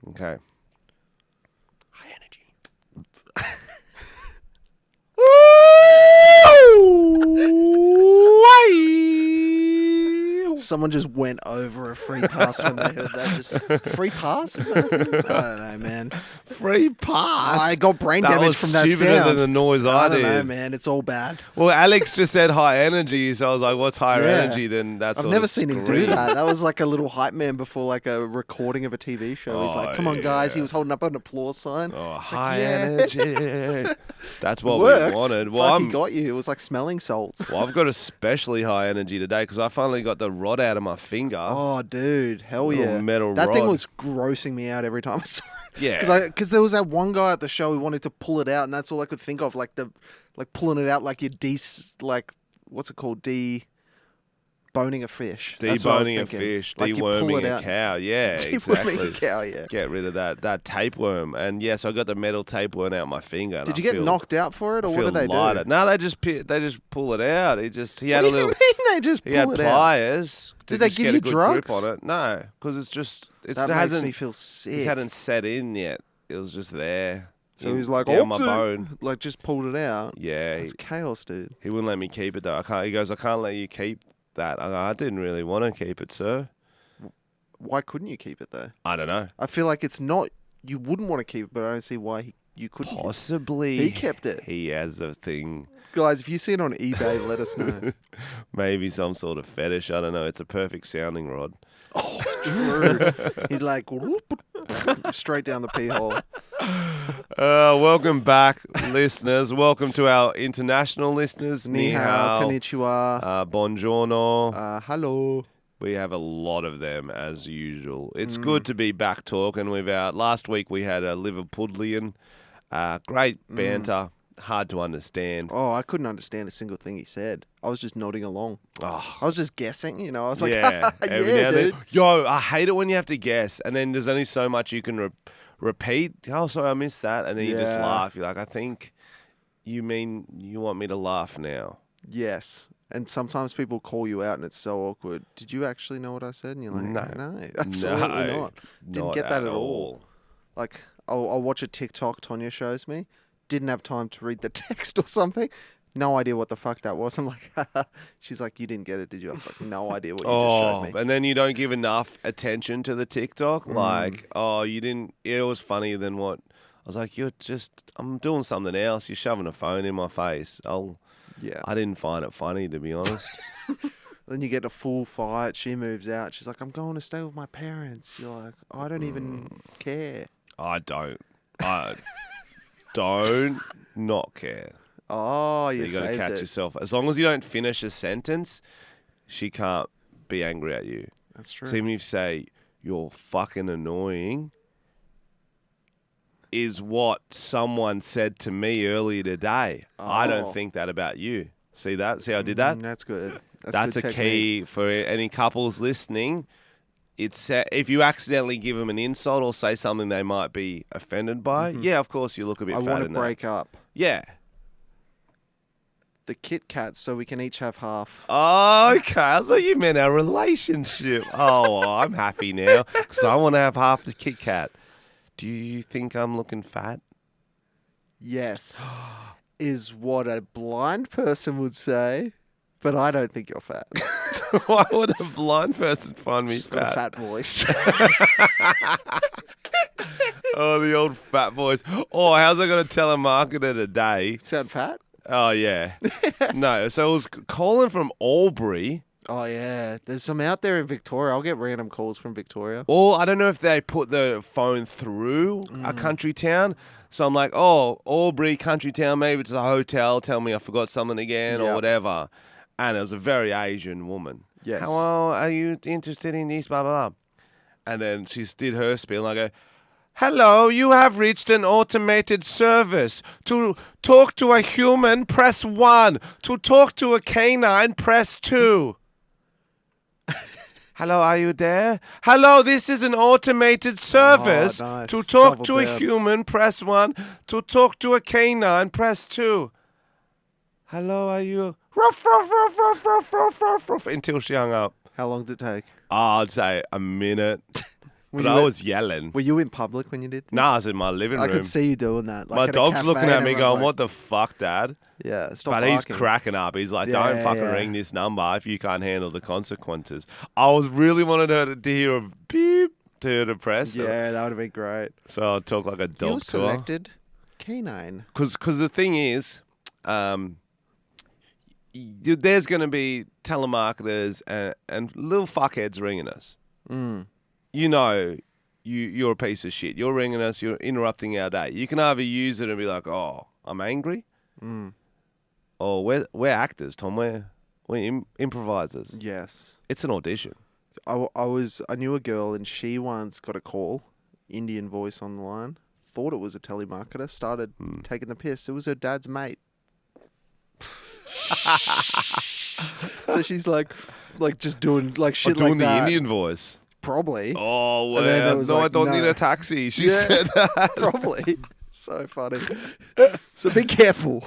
Okay. High energy. Someone just went over a free pass when they heard that. Just free pass? Is that a thing? I don't know, man. Free pass. I got brain That damage was from that stupider sound. than the noise I don't did. know, man. It's all bad. Well, Alex just said high energy, so I was like, "What's higher Yeah. energy than that?" I've never seen him do that. That was like a little hype man before like a recording of a TV show. He's like, "Come on, guys!" He was holding up an applause sign. Oh, It's high like, energy. That's what Worked. we wanted. Fuck, he got you. It was like smelling salts. Well, I've got especially high energy today because I finally got the rod out of my finger. Oh, dude, hell Little yeah! metal That thing rod. was grossing me out every time I saw it. Yeah. Because there was that one guy at the show who wanted to pull it out, and that's all I could think of, like pulling it out like you're what's it called? Deboning a fish. That's what I was Deboning a thinking. fish, Like you pull deworming it a out. cow. Yeah, Deworming exactly. a cow, yeah. Get rid of that tapeworm. And yes, I got the metal tapeworm out my finger. And Did you I get feel- knocked out for it, or I what feel did they lighter. do? No, they just pull it out. He had What a do you little. mean they just He had pull it out? pliers. Did to they just give get you a good drugs? grip on it. No, because it That makes hasn't. me feel It sick. hadn't set in yet. It was just there. So he's like, down my "Oopsie." bone. Like just pulled it out. Yeah, That's chaos, dude. he wouldn't let me keep it though. I can't. He goes, I can't let you keep that. I didn't really want to keep it, sir. Why couldn't you keep it though? I don't know. I feel like it's not. You wouldn't want to keep it, but I don't see why you couldn't. Possibly. He kept it. He has a thing. Guys, if you see it on eBay, let us know. Maybe some sort of fetish. I don't know. It's a perfect sounding rod. Oh, true. He's like whoop, straight down the pee hole. Welcome back, listeners. Welcome to our international listeners. Ni hao, konnichiwa, Buongiorno. hello. We have a lot of them, as usual. It's good to be back talking without. Last week we had a Liverpudlian. Great banter. Hard to understand. Oh, I couldn't understand a single thing he said. I was just nodding along. Oh, I was just guessing, you know. I was like, yeah. Every now yeah, and then. dude. Yo, I hate it when you have to guess, and then there's only so much you can repeat. Oh, sorry, I missed that. And then you just Yeah. laugh. You're like, I think you mean you want me to laugh now. Yes. And sometimes people call you out and it's so awkward. Did you actually know what I said? And you're like, no, absolutely not. Didn't not get that at all. Like, I'll watch a TikTok Tonya shows me. Didn't have time to read the text or something. No idea what the fuck that was. I'm like, she's like, you didn't get it, did you? I was like, no idea what you just showed me. And then you don't give enough attention to the TikTok. Like, you didn't. It was funnier than what. I was like, I'm doing something else. You're shoving a phone in my face. Yeah. I didn't find it funny, to be honest. Then you get a full fight. She moves out. She's like, I'm going to stay with my parents. You're like, I don't even care. I don't not care. Oh, So you you got to saved catch it. yourself. As long as you don't finish a sentence, she can't be angry at you. That's true. So even if you say, you're fucking annoying, is what someone said to me earlier today. I Oh. don't think that about you. See that? See how I did that? That's good. That's good a technique. key for any couples listening. It's if you accidentally give them an insult or say something they might be offended by, yeah, of course you look a bit I fat want in to break up that. Yeah. the Kit Kats so we can each have half. Oh, okay. I thought you meant our relationship. Oh, I'm happy now because I want to have half the Kit Kat. Do you think I'm looking fat? Yes, is what a blind person would say, but I don't think you're fat. Why would a blind person find me She's got a fat? fat voice. Oh, the old fat voice. Oh, how's I going to tell a marketer today? Sound fat? Oh, yeah. No, so it was calling from Albury. Oh, yeah. There's some out there in Victoria. I'll get random calls from Victoria. Or I don't know if they put the phone through a country town. So I'm like, oh, Albury, country town, maybe it's a hotel. Tell me I forgot something again or Yep. whatever. And it was a very Asian woman. Yes. How are you interested in this, blah, blah, blah. And then she did her spiel, and I go, hello, you have reached an automated service. To talk to a human, press 1. To talk to a canine, press 2. Hello, are you there? Hello, this is an automated service. nice. To talk Double to a down. human, press 1. To talk to a canine, press 2. Hello, are you... Ruff, ruff, ruff, ruff, ruff, ruff, ruff, ruff, until she hung up. How long did it take? I'd say a minute. But I was yelling. Were you in public when you did this? Nah, I was in my living room. I could see you doing that. Like my at a dog's cafe looking at and me everyone's going, like, what the fuck, Dad? Yeah, stop But he's barking. cracking up. He's like, Yeah, don't fucking yeah. ring this number if you can't handle the consequences. I was really wanted her to hear a beep to her to press. Yeah, that would have been great. So I talk like a dog You to her. selected canine. Because the thing is, there's going to be telemarketers and little fuckheads ringing us. Mm. You know, you're a piece of shit. You're ringing us. You're interrupting our day. You can either use it and be like, oh, I'm angry. Mm. Or we're actors, Tom. We're improvisers. Yes. It's an audition. I knew a girl and she once got a call, Indian voice on the line, thought it was a telemarketer, started taking the piss. It was her dad's mate. So she's like just doing like shit doing like that. the Indian voice. Probably. Oh, And then wow. it was No, I like, don't no. need a taxi. She Yeah. said that. Probably. So funny. So be careful.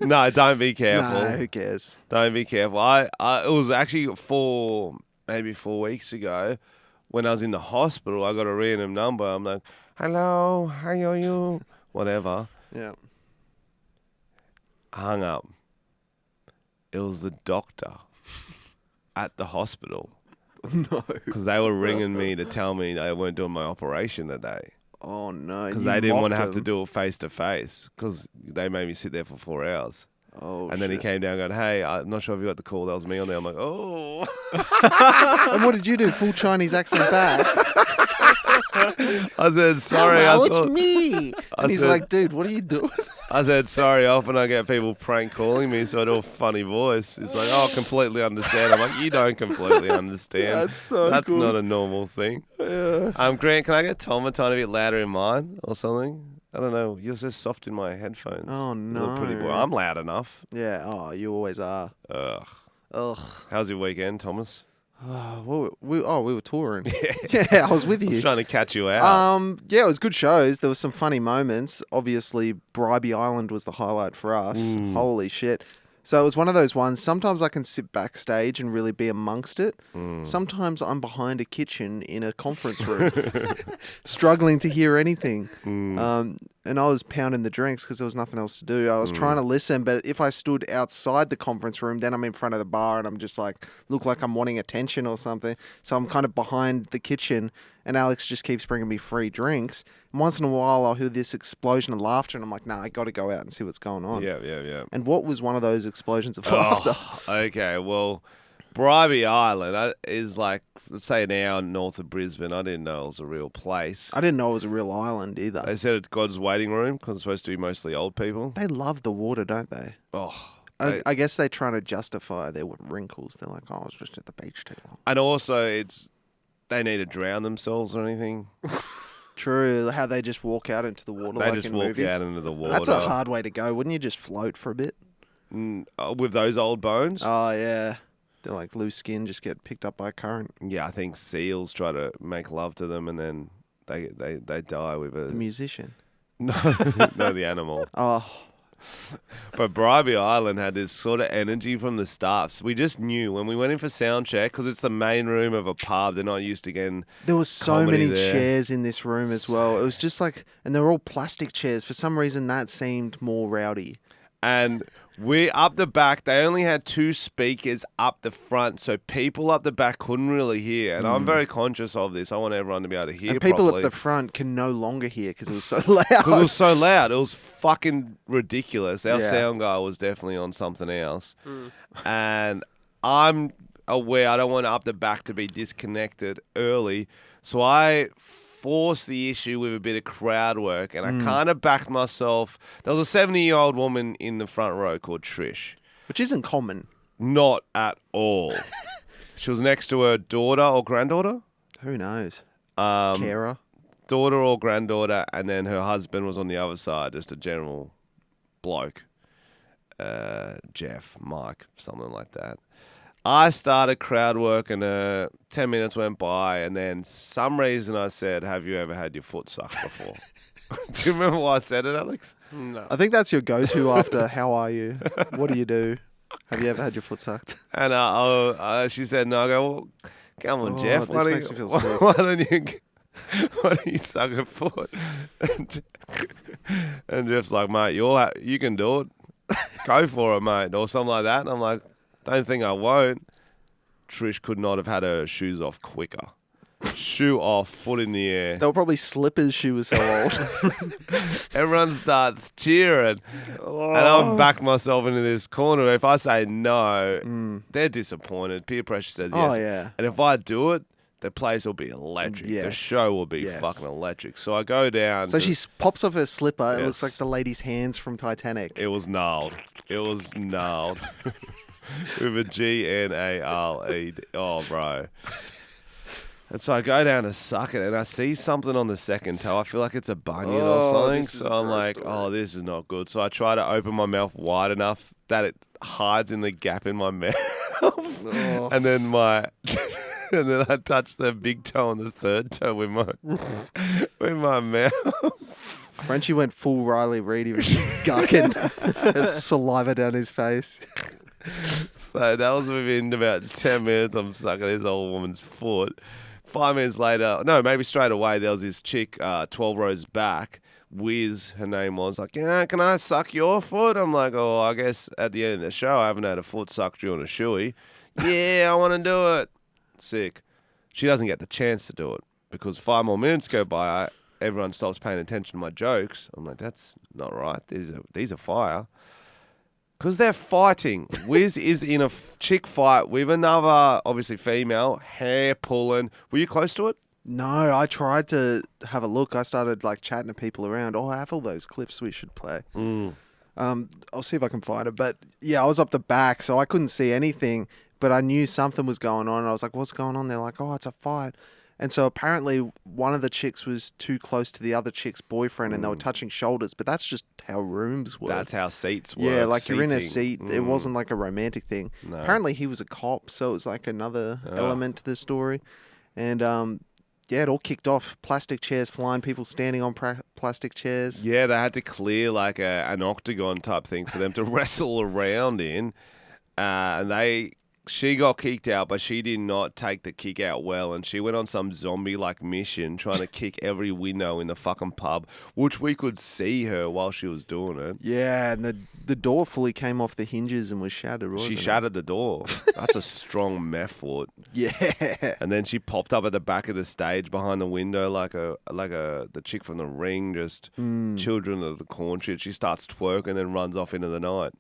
No, don't be careful. No, who cares? Don't be careful. It was actually maybe 4 weeks ago when I was in the hospital. I got a random number. I'm like, hello, how are you? Whatever. Yeah. Hung up. It was the doctor at the hospital No. because they were ringing me to tell me they weren't doing my operation today Oh no. because you they didn't want to mocked have to him. do it face to face because they made me sit there for 4 hours. Oh, And then he shit. came down going, hey, I'm not sure if you got the call. That was me on there. I'm like, oh. And what did you do? Full Chinese accent back? I said, sorry. Hello, I it's thought, me. I And he's said- like, dude, what are you doing? I said, sorry. Often I get people prank calling me, so I do a funny voice. It's like, oh, completely understand. I'm like, you don't completely understand. That's so That's good. not a normal thing. Yeah. Grant, can I get Tom a tiny bit louder in mine or something? I don't know. You're so soft in my headphones. Oh, Little pretty boy. no. I'm loud enough. Yeah. Oh, you always are. Ugh. Ugh. How's your weekend, Thomas? Oh, we were touring. Yeah, I was with I was you. trying to catch you out. Yeah, it was good shows. There was some funny moments. Obviously, Bribey Island was the highlight for us. Holy shit. So it was one of those ones. Sometimes I can sit backstage and really be amongst it. Sometimes I'm behind a kitchen in a conference room, struggling to hear anything. And I was pounding the drinks because there was nothing else to do. I was trying to listen, but if I stood outside the conference room, then I'm in front of the bar and I'm just like, look like I'm wanting attention or something. So I'm kind of behind the kitchen and Alex just keeps bringing me free drinks. And once in a while, I'll hear this explosion of laughter and I'm like, nah, I got to go out and see what's going on. Yeah. And what was one of those explosions of laughter? Okay, well, Bribey Island is like, let's say, an hour north of Brisbane. I didn't know it was a real place. I didn't know it was a real island either. They said it's God's waiting room because it's supposed to be mostly old people. They love the water, don't they? Oh, I guess they're trying to justify their wrinkles. They're like, oh, I was just at the beach too long. and also they need to drown themselves or anything. True, how they just walk out into the water They like just in walk movies. out into the water. That's a hard way to go. Wouldn't you just float for a bit? With those old bones. Oh, yeah. They're like loose skin, just get picked up by a current. Yeah, I think seals try to make love to them and then they die with The a musician. no, the animal. Oh, But Bribey Island had this sort of energy from the start. So we just knew when we went in for sound check, because it's the main room of a pub. They're not used to getting there was so comedy many there. chairs in this room as well. It was just like, and they're all plastic chairs. For some reason, that seemed more rowdy. And we up the back, they only had 2 speakers up the front, so people up the back couldn't really hear. And I'm very conscious of this. I want everyone to be able to hear And people properly. at the front can no longer hear because it was so loud. Because it was so loud. It was fucking ridiculous. Our Yeah. sound guy was definitely on something else. And I'm aware I don't want up the back to be disconnected early. So I forced the issue with a bit of crowd work and I kind of backed myself. There was a 70-year-old woman in the front row called Trish. Which isn't common. Not at all. She was next to her daughter or granddaughter. Who knows? Um, Carer. Daughter or granddaughter, and then her husband was on the other side, just a general bloke. Jeff, Mike, something like that. I started crowd working, 10 minutes went by, and then some reason I said, have you ever had your foot sucked before? Do you remember why I said it, Alex? No. I think that's your go-to after, how are you? What do you do? Have you ever had your foot sucked? And she said, no. I go, well, come on, Oh, Jeff. this makes me feel why, sick. why don't you Why don't you suck her foot? And Jeff's like, mate, you can do it. Go for it, mate, or something like that. And I'm like, don't think I won't. Trish could not have had her shoes off quicker. Shoe off, foot in the air. They were probably slippers. She was so old. Everyone starts cheering. And I've backed myself into this corner. If I say no, they're disappointed. Peer pressure says yes. Oh, yeah. And if I do it, the place will be electric. The Yes. show will be Yes. fucking electric. So I go down. So she pops off her slipper. It Yes. looks like the lady's hands from Titanic. It was gnarled. It was gnarled. With a Gnarle. Oh, bro. And so I go down to suck it, and I see something on the second toe. I feel like it's a bunion or something. this is So I'm gross like, story. oh, this is not good. So I try to open my mouth wide enough that it hides in the gap in my mouth. Oh. And then and then I touch the big toe and the third toe with my mouth. Frenchy went full Riley Reid. He was just gucking. There's saliva down his face. So that was within about 10 minutes. I'm sucking this old woman's foot. 5 minutes later, no, maybe straight away, there was this chick 12 rows back. Wiz, her name was, like, yeah, can I suck your foot? I'm like, oh, I guess at the end of the show, I haven't had a foot sucked during a shoey. Yeah, I want to do it. Sick. She doesn't get the chance to do it because 5 more minutes go by, everyone stops paying attention to my jokes. I'm like, that's not right. These are fire. Because they're fighting. Wiz is in a chick fight with another, obviously female, hair pulling. Were you close to it? No, I tried to have a look. I started like chatting to people around. Oh, I have all those clips we should play. I'll see if I can find it. But yeah, I was up the back, so I couldn't see anything. But I knew something was going on. And I was like, what's going on? They're like, oh, it's a fight. And so apparently one of the chicks was too close to the other chick's boyfriend and they were touching shoulders. But that's just how rooms work. That's how seats work. Yeah, like you're in a seating. seat. It wasn't like a romantic thing. No. Apparently he was a cop, so it was like another element to the story. And yeah, it all kicked off. Plastic chairs flying, people standing on plastic chairs. Yeah, they had to clear like an octagon type thing for them to wrestle around in. And she got kicked out, but she did not take the kick out well, and she went on some zombie-like mission trying to kick every window in the fucking pub, which we could see her while she was doing it. Yeah, and the door fully came off the hinges and was shattered, wasn't She it? shattered the door. That's a strong meth foot. Yeah. And then she popped up at the back of the stage behind the window like the chick from The Ring, just Children of the Corn shit. She starts twerking and then runs off into the night.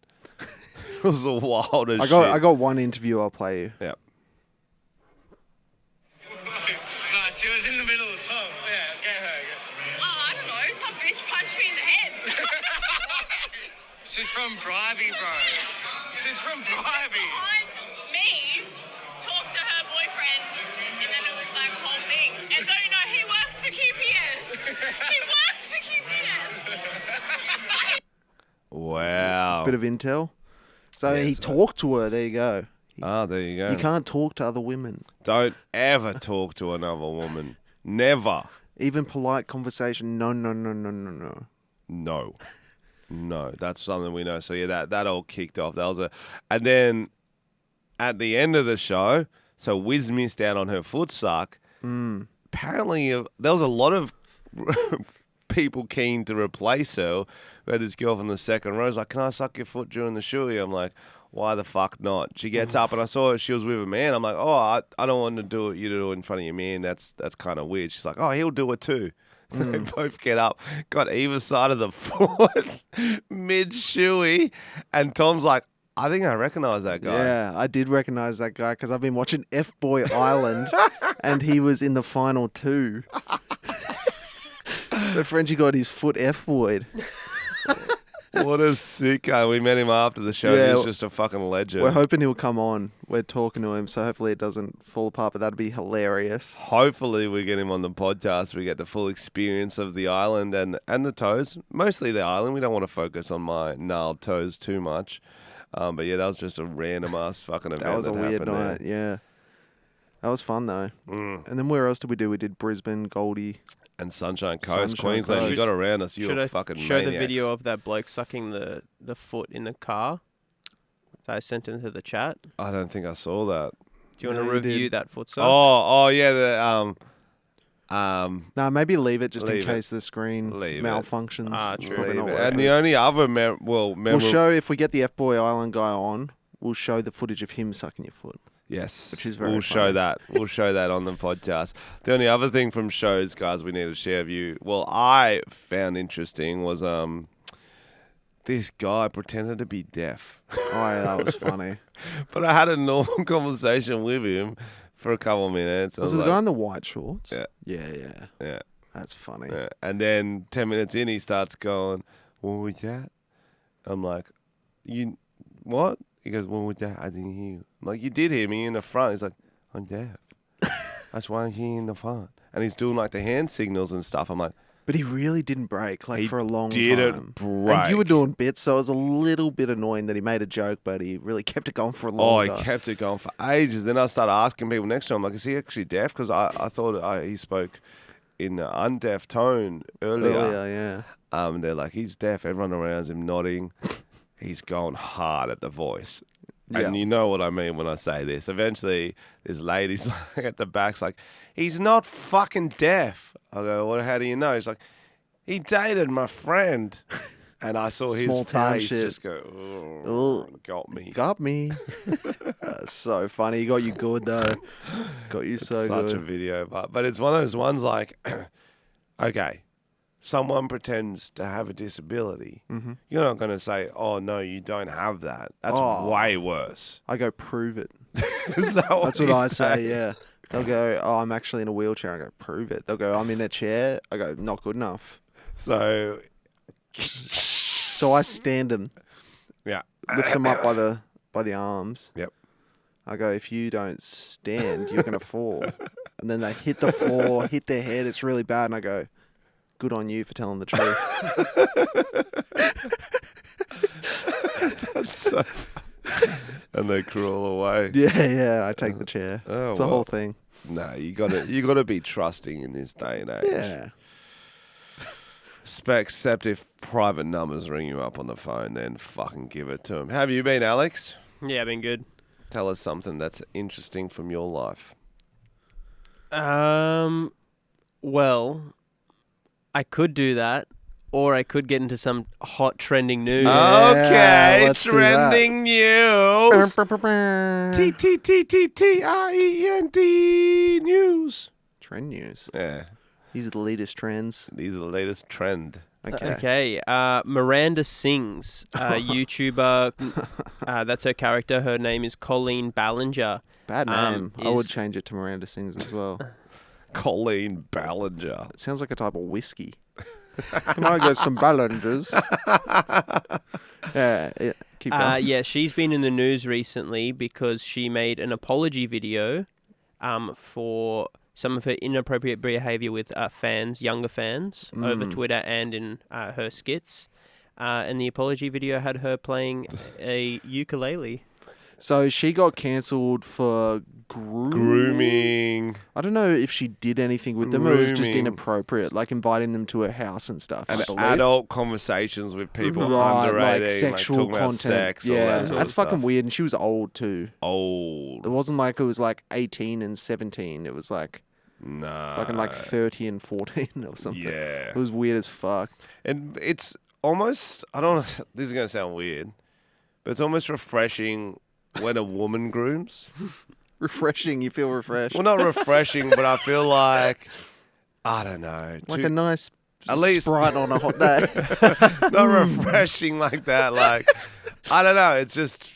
It was the wildest shit. I got one interview I'll play you. Yeah. No, she was in the middle of the song. Yeah, get her. Oh, I don't know. Some bitch punched me in the head. She's from Bribey, bro. She's from Bribey. And me talked to her boyfriend, and then it was like a whole thing. And don't you know, he works for QPS. He works for QPS. Wow. Bit of intel. So Yeah, he talked to her. There you go. There you go. You can't talk to other women. Don't ever talk to another woman. Never. Even polite conversation. No. No, that's something we know. So yeah, that all kicked off. And then at the end of the show, so Wiz missed out on her foot suck. Apparently, there was a lot of people keen to replace her. We had this girl from the second row. Like, can I suck your foot during the shoey? I'm like, why the fuck not? She gets up and I saw her, she was with a man. I'm like, oh, I don't want to do it. You do it in front of your man. That's kind of weird. She's like, oh, he'll do it too. They both get up, got either side of the foot, mid-shoey. And Tom's like, I think I recognize that guy. Yeah, I did recognize that guy because I've been watching F-Boy Island and he was in the final 2. So Frenchy got his foot F-boyed. What a sicko. We met him after the show. Yeah, He's just a fucking legend. We're hoping he'll come on. We're talking to him, so hopefully it doesn't fall apart, but that'd be hilarious. Hopefully we get him on the podcast. We get the full experience of the island and the toes. Mostly the island. We don't want to focus on my gnarled toes too much. But yeah, that was just a random ass fucking event. That was a weird happened night, there. yeah. That was fun, though. And then where else did we do? We did Brisbane, Goldie. And Sunshine Coast, Sunshine Queensland. Coast. You got around us. You Should were I fucking show the maniacs. video of that bloke sucking the foot in the car that I sent into the chat? Do I don't think I saw that. you want No, to you review did. that foot suck? Oh yeah. No, maybe leave it just in Leave it. case the screen Leave it. malfunctions. Ah, It's true. probably not And working. the only other We'll show, if we get the F-Boy Island guy on, we'll show the footage of him sucking your foot. Yes, Which is very we'll show funny. that. We'll show that on the podcast. The only other thing from shows, guys, we need to share with you. Well, I found interesting was this guy pretended to be deaf, Oh, yeah, that was funny. but I had a normal conversation with him for a couple of minutes. I Was it the like, guy in the white shorts? Yeah. Yeah. Yeah, That's funny. yeah. And then 10 minutes in, he starts going, "What was that?" I'm like, "You what?" He goes, "What was that? I didn't hear you." I'm like, "You did hear me in the front." He's like, "I'm deaf. That's why I'm here in the front." And he's doing like the hand signals and stuff. I'm like, But he really didn't break, like, He for a long didn't time. break. And you were doing bits, so it was a little bit annoying that he made a joke, but he really kept it going for a "Oh, long he time. kept it going for ages." Then I started asking people next to him, like, "Is he actually deaf?" Because I thought he spoke in an undeaf tone earlier. Yeah. They're like, "He's deaf." Everyone around him nodding. He's going hard at the voice. And Yeah. you know what I mean when I say this. Eventually, this lady's like at the back's like, "He's not fucking deaf." I go, "Well, how do you know?" He's like, "He dated my friend." And I saw his Small town face shit. just go, Oh, "Oh, got me." Got me. That's so funny. He got you good, though. Got you It's so such good. a video, but it's one of those ones like, okay, someone pretends to have a disability. Mm-hmm. You're not going to say, "Oh no, you don't have that." That's Oh. way worse. I go, prove it. Is that what That's what you I say, yeah. They'll go, "Oh, I'm actually in a wheelchair." I go, "Prove it." They'll go, "I'm in a chair." I go, "Not good enough." So, So I stand them, yeah. lift them up by the arms. Yep. I go, "If you don't stand, you're gonna fall." And then they hit the floor, hit their head. It's really bad. And I go, "Good on you for telling the truth." That's so. And they crawl away. Yeah. I take the chair. Oh, It's a well. whole thing. No, you gotta be trusting in this day and age. Yeah. Except if private numbers ring you up on the phone, then fucking give it to them. How have you been, Alex? Yeah, been good. Tell us something that's interesting from your life. Well, I could do that, or I could get into some hot trending news. Okay, let's do that. trending news. TTTTTREND news. Trend news. Yeah, These are the latest trends. these are the latest trend. Okay. Miranda Sings, YouTuber. That's her character. Her name is Colleen Ballinger. Bad name. I would is- change it to Miranda Sings as well. Colleen Ballinger. It sounds like a type of whiskey. Can I get some Ballingers? Yeah, keep going. Yeah, she's been in the news recently because she made an apology video for some of her inappropriate behavior with fans, younger fans, over Twitter and in her skits. And the apology video had her playing a ukulele. So she got cancelled for Grooming. I don't know if she did anything with them. It was just Grooming. inappropriate, like inviting them to her house and stuff. I And believe. adult conversations with people Right, under 18, like sexual talking about content. sex, all Yeah, that sort that's of fucking stuff. weird. And she was old too. Old. It wasn't like it was like 18 and 17. It was like Nah. fucking like 30 and 14 or something. Yeah. It was weird as fuck. And it's almost, I don't know, this is going to sound weird, but it's almost refreshing when a woman grooms. Refreshing. You feel refreshed. Well, not refreshing, but I feel like, I don't know. Like a nice At least- Sprite on a hot day. Not refreshing like that. Like, I don't know. It's just,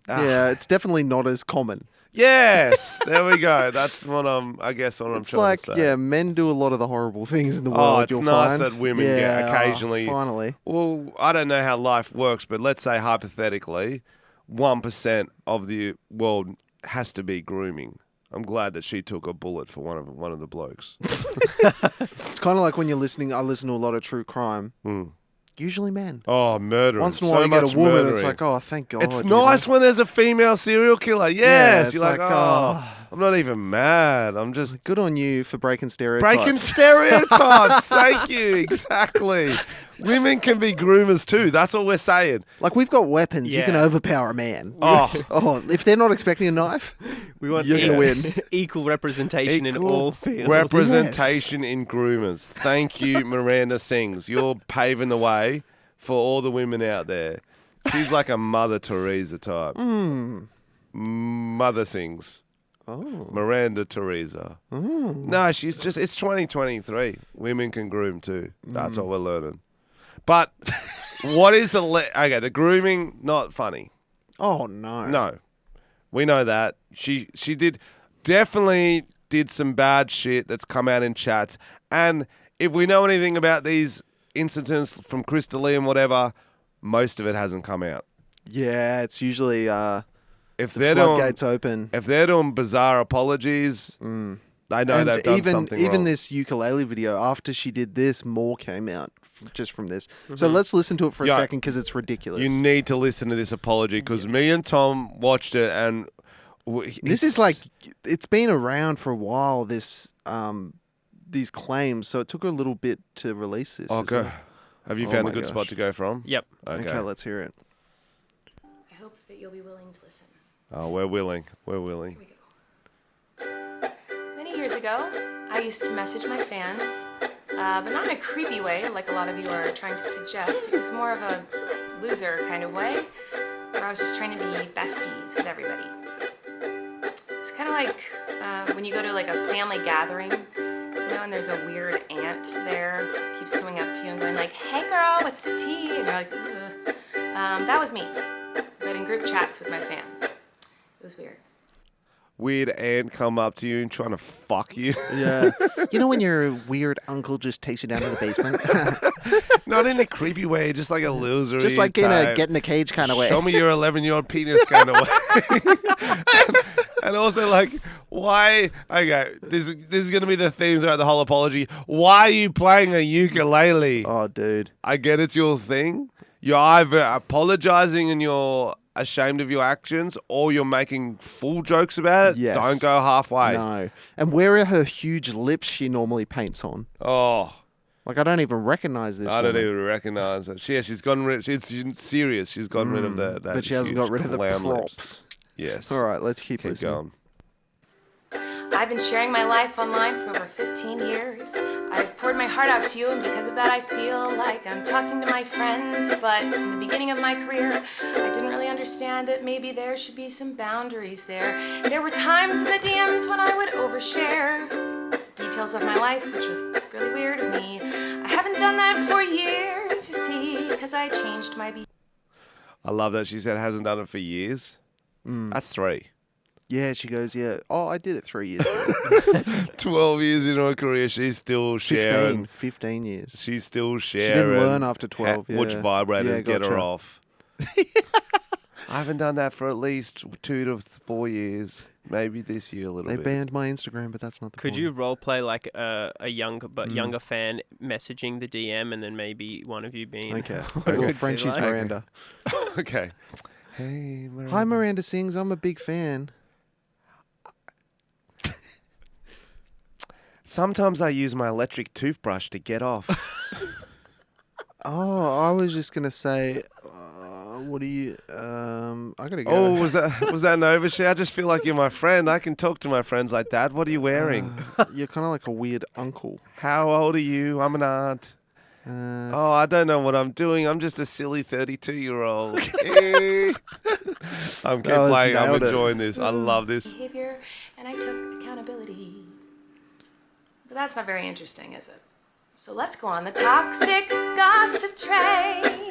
Yeah, it's definitely not as common. yes, there we go. That's what I guess what I'm It's trying like, to say. yeah, men do a lot of the horrible things in the Oh, world. it's you'll nice find. that women get Yeah, occasionally- finally. Well, I don't know how life works, but let's say hypothetically, 1% of the world has to be grooming. I'm glad that she took a bullet for one of the blokes. It's kind of like when you're listening. I listen to a lot of true crime. Mm. Usually men. Oh, murdering. Once in a So while you get much a woman. It's murdering. like, oh, thank God. It's you know? nice when there's a female serial killer. Yes, Yeah, it's you're like, like, oh, oh. I'm not even mad. I'm just Good on you for breaking stereotypes. breaking stereotypes. Thank you. Exactly. Women can be groomers too. That's what we're saying. Like, we've got weapons. You can Yeah. overpower a man. Oh, Oh, if they're not expecting a knife, We want you're going to win. equal representation in all fields. representation in groomers. Thank you, Miranda Sings. You're paving the way for all the women out there. She's like a Mother Teresa type. Mother Sings. Oh. Miranda Teresa. No, she's just, it's 2023. Women can groom too. That's what we're learning. But what is okay, the grooming, not funny. Oh, no. No. We know that. She definitely did some bad shit that's come out in chats. And if we know anything about these incidents from Crystalia and whatever, most of it hasn't come out. Yeah, it's usually If the they're floodgates open. if they're doing bizarre apologies, they know And they've done even something even wrong. this ukulele video, after she did this, more came out just from this. So let's listen to it for a Yeah. second because it's ridiculous. You need to listen to this apology because me and Tom watched it and This is like, it's been around for a while, this these claims, so it took a little bit to release this. Oh, as go. well. Have you Oh found a my good spot gosh. to go from? Yep. Okay, let's hear it. I hope that you'll be willing to listen. Oh, we're willing. We're willing. Here we go. Many years ago, I used to message my fans, but not in a creepy way like a lot of you are trying to suggest. It was more of a loser kind of way, where I was just trying to be besties with everybody. It's kind of like when you go to like a family gathering, you know, and there's a weird aunt there, keeps coming up to you and going like, "Hey girl, what's the tea?" And you're like, "Ugh." That was me, but in group chats with my fans. It was weird. Weird aunt come up to you and trying to fuck you. Yeah. You know when your weird uncle just takes you down to the basement? Not in a creepy way, just like a loser. Just like in a get in the cage kind of way. Show me your 11-year-old penis kind of way. and also, like, why? Okay, this is going to be the theme throughout the whole apology. Why are you playing a ukulele? Oh, dude. I get it's your thing. You're either apologizing and you're ashamed of your actions or you're making full jokes about it. Yes. Don't go halfway. No. And where are her huge lips she normally paints on? Oh, Like, I don't even recognize this I don't woman. even recognize her. She's gotten rid. She's serious. She's gotten rid of that. But she hasn't huge got rid of the clown lips. props. Yes. All right, let's keep Keep listening. going. I've been sharing my life online for over 15 years. I've poured my heart out to you, and because of that, I feel like I'm talking to my friends. But in the beginning of my career, I didn't really understand that maybe there should be some boundaries there. There were times in the DMs when I would overshare details of my life, which was really weird of me. I haven't done that for years, you see, because I changed my behavior. I love that she said hasn't done it for years. That's 3. Yeah, she goes, yeah. Oh, I did it 3 years ago. 12 years into her career, she's still sharing. 15 years. She's still She sharing. didn't learn after 12, Which yeah. vibrators Yeah, get her gotcha. off. I haven't done that for at least 2 to 4 years. Maybe this year a little They bit. banned my Instagram, but that's not the Could point. you role play like a younger fan messaging the DM and then maybe one of you being Okay. Okay. Well, Frenchy's Like- Miranda. Okay. Hey, Miranda. Hi, Miranda Sings. I'm a big fan. Sometimes I use my electric toothbrush to get off. Oh, I was just gonna say, what do you? I gotta go. Oh, was that an overshare? I just feel like you're my friend. I can talk to my friends like that. What are you wearing? You're kind of like a weird uncle. How old are you? I'm an aunt. Oh, I don't know what I'm doing. I'm just a silly 32-year-old. I'm keep was playing. I'm nailed it. enjoying this. I love this. Behavior, and I took accountability. But that's not very interesting, is it? So let's go on the toxic gossip train.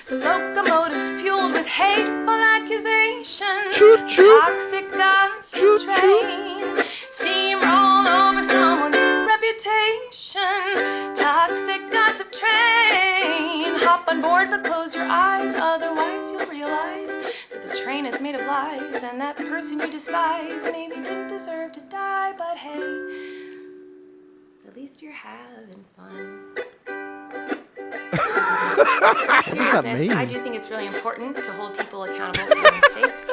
The locomotive's fueled with hateful accusations. Choo-choo. Toxic gossip Choo-choo. train. Steamroll over someone's reputation. Toxic gossip train. Hop on board but close your eyes, otherwise you'll realize that the train is made of lies, and that person you despise maybe didn't deserve to die, but hey, at least you're having fun. Seriousness, mean? I do think it's really important to hold people accountable for their mistakes.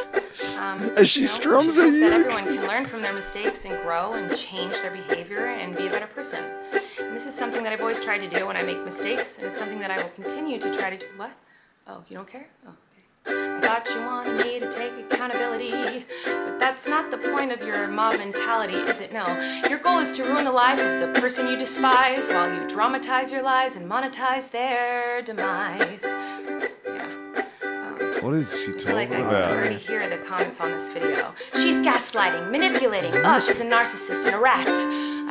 As she you know, strums we should her hope that uke. everyone can learn from their mistakes and grow and change their behavior and be a better person. And this is something that I've always tried to do when I make mistakes, and it's something that I will continue to try to do. What? Oh, you don't care? Oh, okay. I thought you wanted me to take accountability, but that's not the point of your mob mentality, is it? No. Your goal is to ruin the life of the person you despise while you dramatize your lies and monetize their demise. What is she I feel talking like I can about? already hear the comments on this video. She's gaslighting, manipulating. Oh, she's a narcissist and a rat.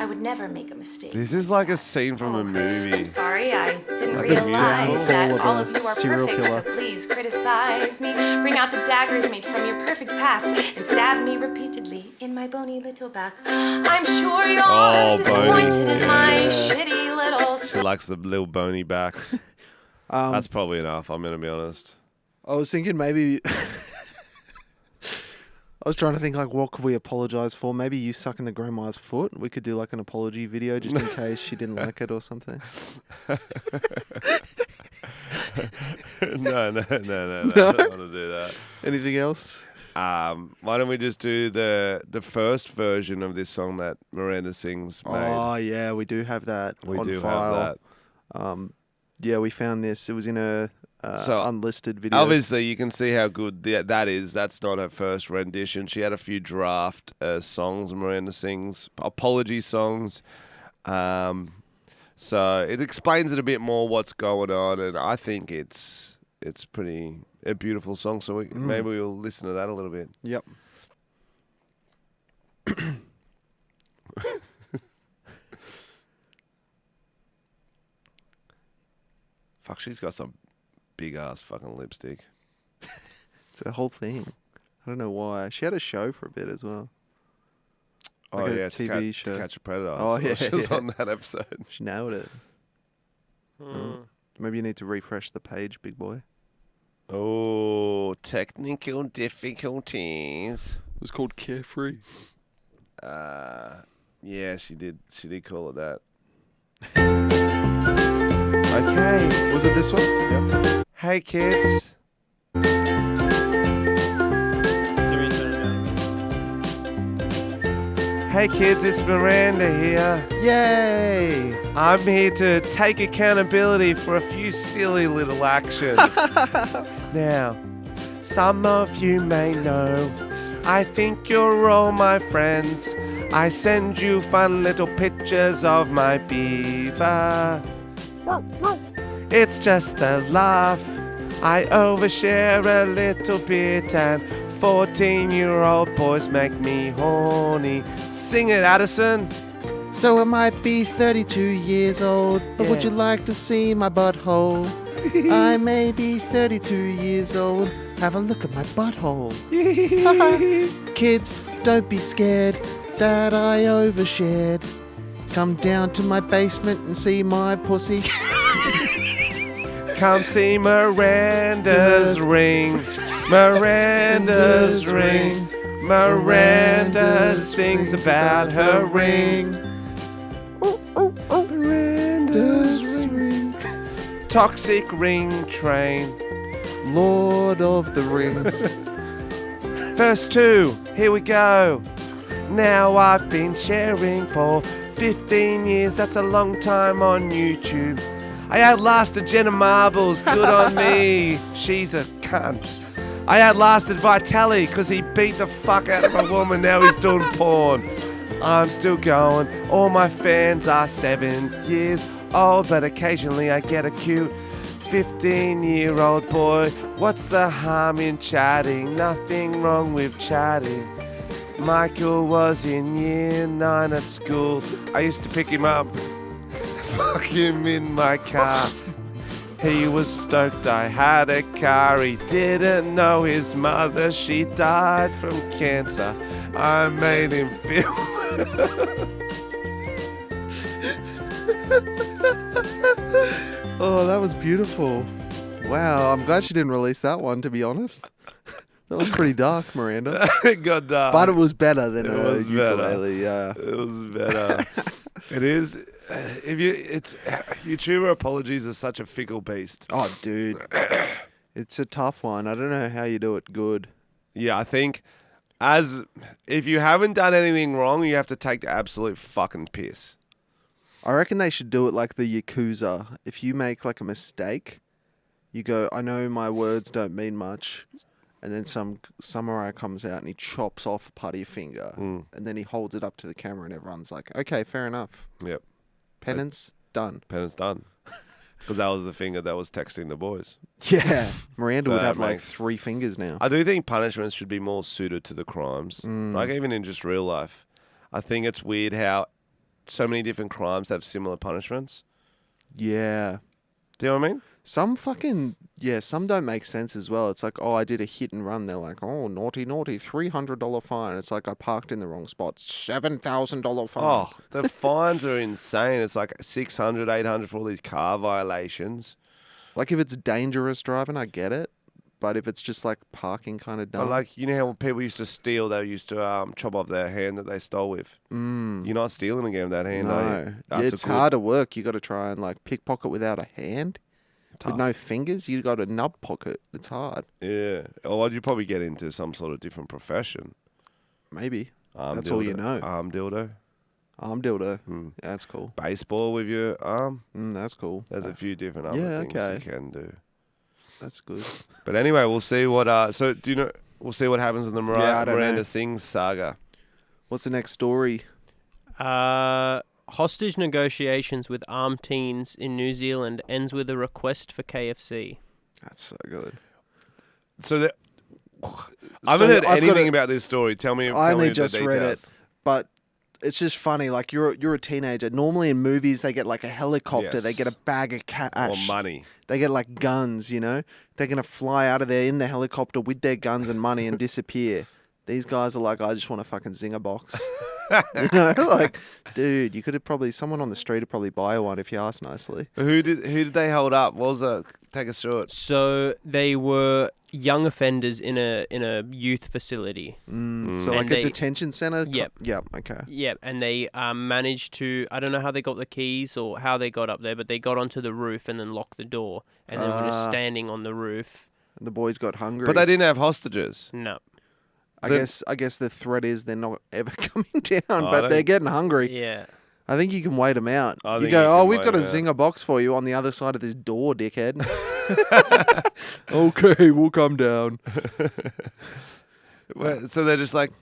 I would never make a mistake. This is like a scene from a I'm movie. sorry, I didn't the realize musical that of all a of you are serial perfect, killer. so please criticize me. Bring out the daggers made from your perfect past and stab me repeatedly in my bony little back. I'm sure you're Oh, disappointed bony. in my Yeah. shitty little She likes the little bony backs. That's probably enough, I'm going to be honest. I was thinking maybe. I was trying to think like what could we apologize for? Maybe you sucking the grandma's foot. We could do like an apology video just in case she didn't like it or something. No. I don't want to do that. Anything else? Why don't we just do the first version of this song that Miranda Sings made? Oh yeah, we do have that. We on do file. have that. Yeah, we found this. It was in a So, unlisted video. Obviously, you can see how good that is. That's not her first rendition. She had a few draft songs, Miranda Sings, apology songs. So it explains it a bit more what's going on, and I think it's pretty a beautiful song. So maybe we'll listen to that a little bit. Yep. Fuck, she's got some big ass fucking lipstick. It's a whole thing. I don't know why. She had a show for a bit as well. Like Oh a yeah, TV to show. catch a predator. Oh, So yeah, she was yeah. on that episode. She nailed it. Maybe you need to refresh the page, big boy. Oh, technical difficulties. It was called Carefree. Yeah, she did call it that. Okay. Was it this one? Yep. Hey kids. Hey kids, it's Miranda here. Yay! I'm here to take accountability for a few silly little actions. Now, some of you may know, I think you're all my friends. I send you fun little pictures of my beaver. It's just a laugh. I overshare a little bit, and 14-year-old boys make me horny. Sing it, Addison. So I might be 32 years old, but would Yeah. you like to see my butthole? I may be 32 years old. Have a look at my butthole. Kids, don't be scared that I overshared. Come down to my basement and see my pussy. Come see Miranda's ring. Miranda's ring. Miranda sings about her ring. Miranda's ring. Toxic ring train. Lord of the Rings. Verse 2, here we go. Now I've been sharing for 15 years, that's a long time on YouTube. I outlasted Jenna Marbles, good on me, she's a cunt. I outlasted Vitaly because he beat the fuck out of a woman, now he's doing porn. I'm still going, all my fans are 7 years old, but occasionally I get a cute 15-year-old boy. What's the harm in chatting? Nothing wrong with chatting. Michael was in year 9 at school. I used to pick him up, fuck him in my car. He was stoked I had a car. He didn't know his mother, she died from cancer. I made him feel... Oh, that was beautiful. Wow, I'm glad she didn't release that one, to be honest. That was pretty dark, Miranda. It got dark. But it was better than It a was better. ukulele, yeah. It was better. It is. YouTuber apologies are such a fickle beast. Oh, dude. It's a tough one. I don't know how you do it good. Yeah, I think if you haven't done anything wrong, you have to take the absolute fucking piss. I reckon they should do it like the Yakuza. If you make like a mistake, you go, I know my words don't mean much. And then some samurai comes out and he chops off a part of your finger. And then he holds it up to the camera and everyone's like, okay, fair enough. Yep. Penance done. Penance done. Because that was the finger that was texting the boys. Yeah. Miranda would That have like makes- 3 fingers now. I do think punishments should be more suited to the crimes. Like even in just real life. I think it's weird how so many different crimes have similar punishments. Yeah. Do you know what I mean? Some some don't make sense as well. It's like, oh, I did a hit and run. They're like, oh, naughty, $300 fine. It's like I parked in the wrong spot. $7,000 fine. Oh, the fines are insane. It's like 600, 800 for all these car violations. Like if it's dangerous driving, I get it. But if it's just like parking kind of dumb. But like, you know how people used to steal, they used to chop off their hand that they stole with. You're not stealing again with that hand, are you? No. That's a It's good- harder work. You got to try and like pickpocket without a hand. Tough. With no fingers, you got a nub pocket. It's hard. Yeah. Or you'd probably get into some sort of different profession. Maybe. Arm That's all you dildo. know. Arm dildo. Arm dildo. Yeah, that's cool. Baseball with your arm. That's cool. There's a few different other Yeah, things okay. you can do. That's good. But anyway, we'll see what. So do you know? We'll see what happens in the Yeah, I don't Miranda know. Sings saga. What's the next story? Hostage negotiations with armed teens in New Zealand ends with a request for KFC. That's so good. So I haven't heard I've got anything a- about this story. Tell me. I tell only me the just read it, details. but it's just funny. Like you're a teenager. Normally in movies they get like a helicopter. They Yes. get a bag of cash. Or money. They get like guns. You know, they're gonna fly out of there in the helicopter with their guns and money and disappear. These guys are like, I just want a fucking zinger box. You know, like, dude, you could have probably someone on the street would probably buy one if you asked nicely. Who did they hold up? What was that? Take us through it. So they were young offenders in a youth facility. So And like they- a detention center. Yep. Yep. Okay. Yeah, and they managed to, I don't know how they got the keys or how they got up there, but they got onto the roof and then locked the door. And then were just standing on the roof. The boys got hungry. But they didn't have hostages. No. I the- guess the threat is they're not ever coming down, I but they're don't- getting hungry. Yeah. I think you can wait them out. I You think go, you oh, can we've wait got a 'em out." zinger box for you on the other side of this door, dickhead. Okay, we'll come down. Well, so they're just like,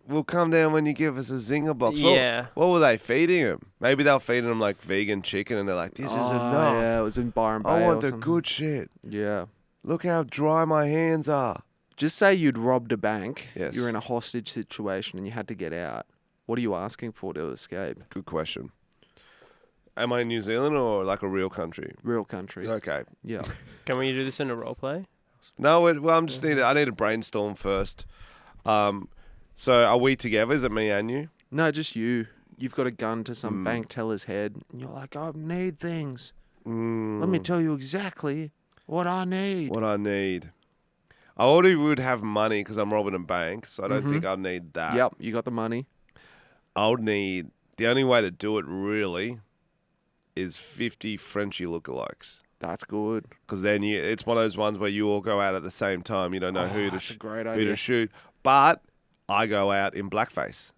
we'll come down when you give us a zinger box. Yeah. What were they feeding him? Maybe they're feeding him like vegan chicken, and they're like, this is enough. Yeah, it was in Byron Bay. I want or the something. good shit. Yeah. Look how dry my hands are. Just say you'd robbed a bank. Yes. You're in a hostage situation and you had to get out. What are you asking for to escape? Good question. Am I in New Zealand or like a real country? Real country. Okay. Yeah. Can we do this in a role play? No, well, I need to brainstorm first. So are we together? Is it me and you? No, just you. You've got a gun to some bank teller's head. And you're like, I need things. Let me tell you exactly what I need. What I need. I already would have money because I'm robbing a bank, so I don't think I'll need that. Yep, you got the money. I would need, the only way to do it really is 50 Frenchy lookalikes. That's good. Because then it's one of those ones where you all go out at the same time. You don't know who that's a great who idea. to shoot. But I go out in blackface.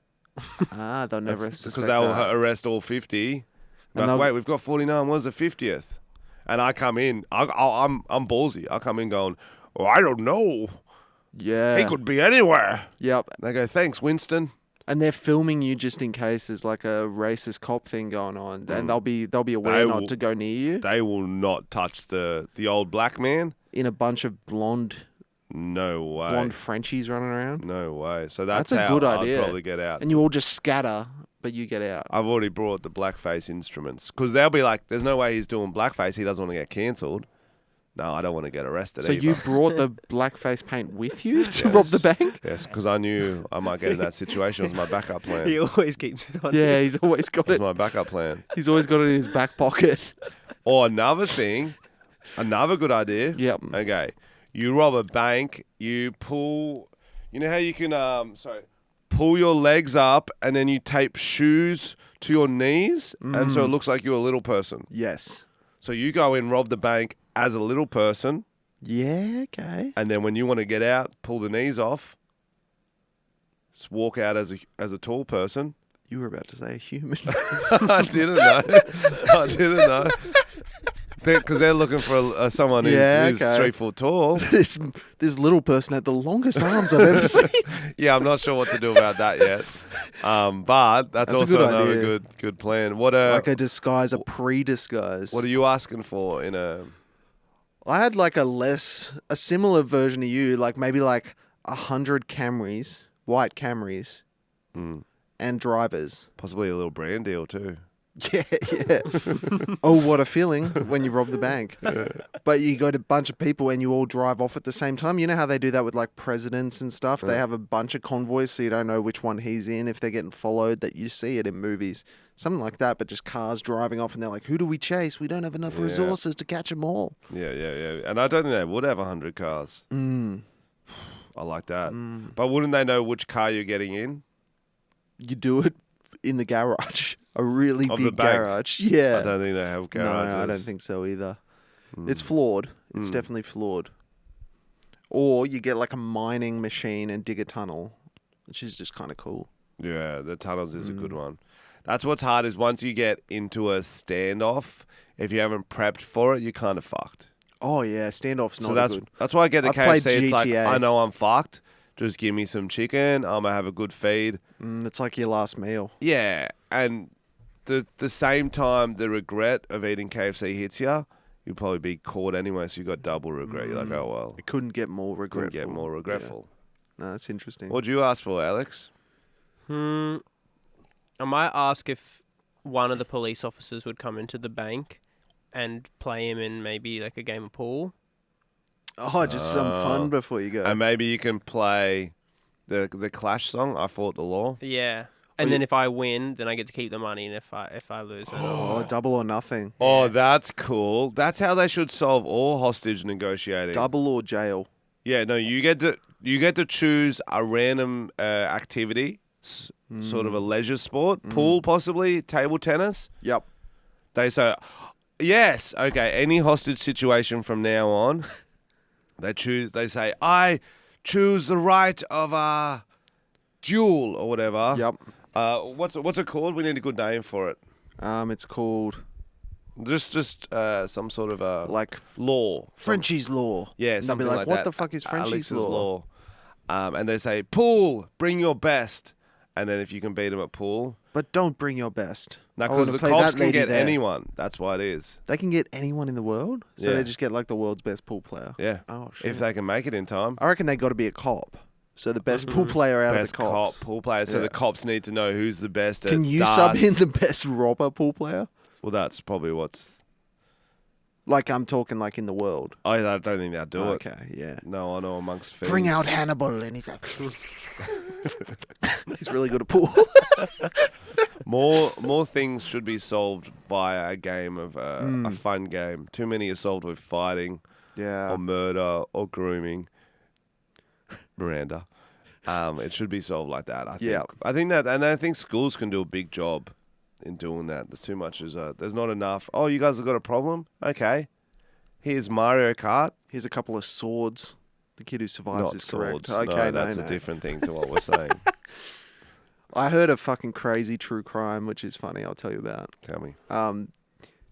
They'll never Because suspect they'll that. arrest all 50. And Like, they'll- wait, we've got 49. Where's the 50th? And I come in. I'm ballsy. I come in going, oh, I don't know. Yeah. He could be anywhere. Yep. They go, thanks, Winston. And they're filming you just in case there's like a racist cop thing going on, and they'll be aware They not will- to go near you. They will not touch the old black man. In a bunch of blonde No way. Frenchies running around, No way. So that's a how good I'd idea. probably get out. and you all just scatter, but you get out. I've already brought the blackface instruments because they'll be like, "There's no way he's doing blackface. He doesn't want to get cancelled." No, I don't want to get arrested. So either. you brought the blackface paint with you to rob the bank? Yes, because I knew I might get in that situation. It was my backup plan. He It always keeps it on. Yeah, he's always got was it. my backup plan. He's always got it in his back pocket. Or another thing, another good idea. Yep. Okay, you rob a bank. You pull. You know how you can pull your legs up and then you tape shoes to your knees, and so it looks like you're a little person. Yes. So you go in, rob the bank as a little person, Yeah. Okay. and then when you want to get out, pull the knees off. Just walk out as a tall person. You were about to say a human. I didn't know. I didn't know. Because they're looking for someone who's okay. 3 foot tall. this little person had the longest arms I've ever seen. Yeah, I'm not sure what to do about that yet. But that's a also good another idea. good plan. Like a disguise, a pre-disguise. What are you asking for in a? I had like a similar version of you, like maybe like 100 Camrys, white Camrys, and drivers. Possibly a little brand deal too. Yeah. Oh, what a feeling when you rob the bank. But you got a bunch of people and you all drive off at the same time. You know how they do that with like presidents and stuff? They have a bunch of convoys so you don't know which one he's in if they're getting followed, that you see it in movies. Something like that, but just cars driving off and they're like, who do we chase? We don't have enough resources to catch them all. Yeah. And I don't think they would have 100 cars. I like that. But wouldn't they know which car you're getting in? You do it in the garage. A really Of the big bank? garage. Yeah. I don't think they have garages. No, I don't think so either. It's flawed. It's definitely flawed. Or you get like a mining machine and dig a tunnel, which is just kind of cool. Yeah, the tunnels is a good one. That's what's hard is once you get into a standoff, if you haven't prepped for it, you're kind of fucked. Oh yeah, standoff's not So good. that's why I get the I've played KFC. It's like, GTA. I know I'm fucked. Just give me some chicken. I'm going to have a good feed. It's like your last meal. Yeah, and the same time the regret of eating KFC hits you, you'll probably be caught anyway, so you got double regret. You're like, oh, well. It couldn't get more regretful. Couldn't get more regretful. Yeah. No, that's interesting. What'd you ask for, Alex? I might ask if one of the police officers would come into the bank and play him in maybe like a game of pool. Oh, just some fun before you go. And maybe you can play the Clash song, I Fought the Law. Yeah. And then if I win, then I get to keep the money, and if I lose, then Oh, double or nothing. Oh, that's cool. That's how they should solve all hostage negotiating. Double or jail. Yeah, no, you get to choose a random activity, sort of a leisure sport, pool possibly, table tennis. Yep. They say, yes, okay, any hostage situation from now on, they say, I choose the right of a duel or whatever. Yep. What's it called? We need a good name for it. It's called Just some sort of like law. Frenchy's law. Yeah, And they'll be something like, like what that. the fuck is Frenchy's Alex's law? And they say, pool, bring your best. And then if you can beat them at pool. But don't bring your best. No, I wanna because the play cops that can lady get there. anyone. That's why it is. They can get anyone in the world? So Yeah. they just get like the world's best pool player? Yeah. Oh, shit. If they can make it in time. I reckon they got to be a cop. So the best pool player out Best of the cops. cop pool player. So Yeah. the cops need to know who's the best at Can you darts. sub in the best robber pool player? Well, that's probably what's... Like I'm talking like in the world. I don't think they'll do it. Okay, yeah. No, I know amongst thieves. Bring out Hannibal, and he's like, he's really good at pool. More things should be solved via a game of a fun game. Too many are solved with fighting Yeah. or murder or grooming. Miranda. It should be solved like that. I think. Yeah. I think that, and I think schools can do a big job in doing that. There's too much. There's not enough. Oh, you guys have got a problem? Okay. Here's Mario Kart. Here's a couple of swords. The kid who survives Not is swords. correct. Okay, No, that's a different thing to what we're saying. I heard a fucking crazy true crime, which is funny. I'll tell you about. Tell me.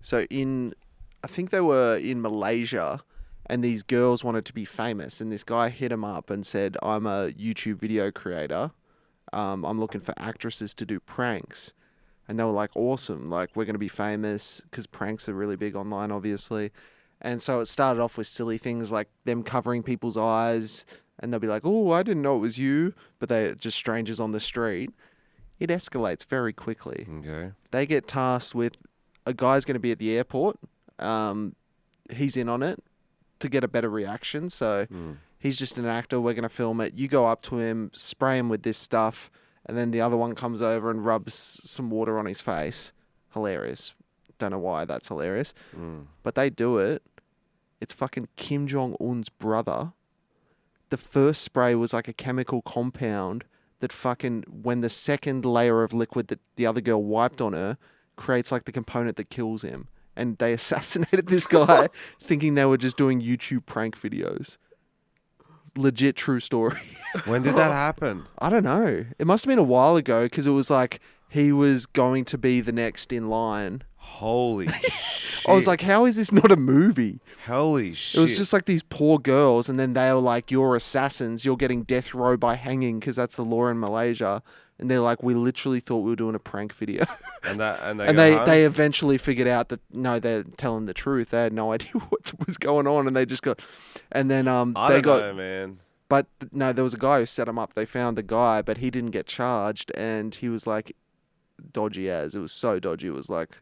So I think they were in Malaysia, and these girls wanted to be famous, and this guy hit him up and said, "I'm a YouTube video creator. I'm looking for actresses to do pranks." And they were like, "Awesome! Like we're gonna be famous because pranks are really big online, obviously." And so it started off with silly things like them covering people's eyes, and they'll be like, "Oh, I didn't know it was you," but they're just strangers on the street. It escalates very quickly. Okay. They get tasked with a guy's going to be at the airport. He's in on it to get a better reaction. So he's just an actor. We're going to film it. You go up to him, spray him with this stuff, and then the other one comes over and rubs some water on his face. Hilarious. Don't know why that's hilarious. But they do it. It's fucking Kim Jong-un's brother. The first spray was like a chemical compound that fucking, when the second layer of liquid that the other girl wiped on her, creates like the component that kills him. And they assassinated this guy thinking they were just doing YouTube prank videos. Legit true story. When did that happen? I don't know. It must have been a while ago because it was like he was going to be the next in line. Holy shit. I was like, how is this not a movie? Holy shit. It was just like these poor girls, and then they were like, you're assassins. You're getting death row by hanging because that's the law in Malaysia. And they're like, we literally thought we were doing a prank video. And they eventually figured out that, no, they're telling the truth. They had no idea what was going on, and they just got... And then I they don't got... know, man. But no, there was a guy who set him up. They found the guy, but he didn't get charged, and he was like dodgy as. It was so dodgy. It was like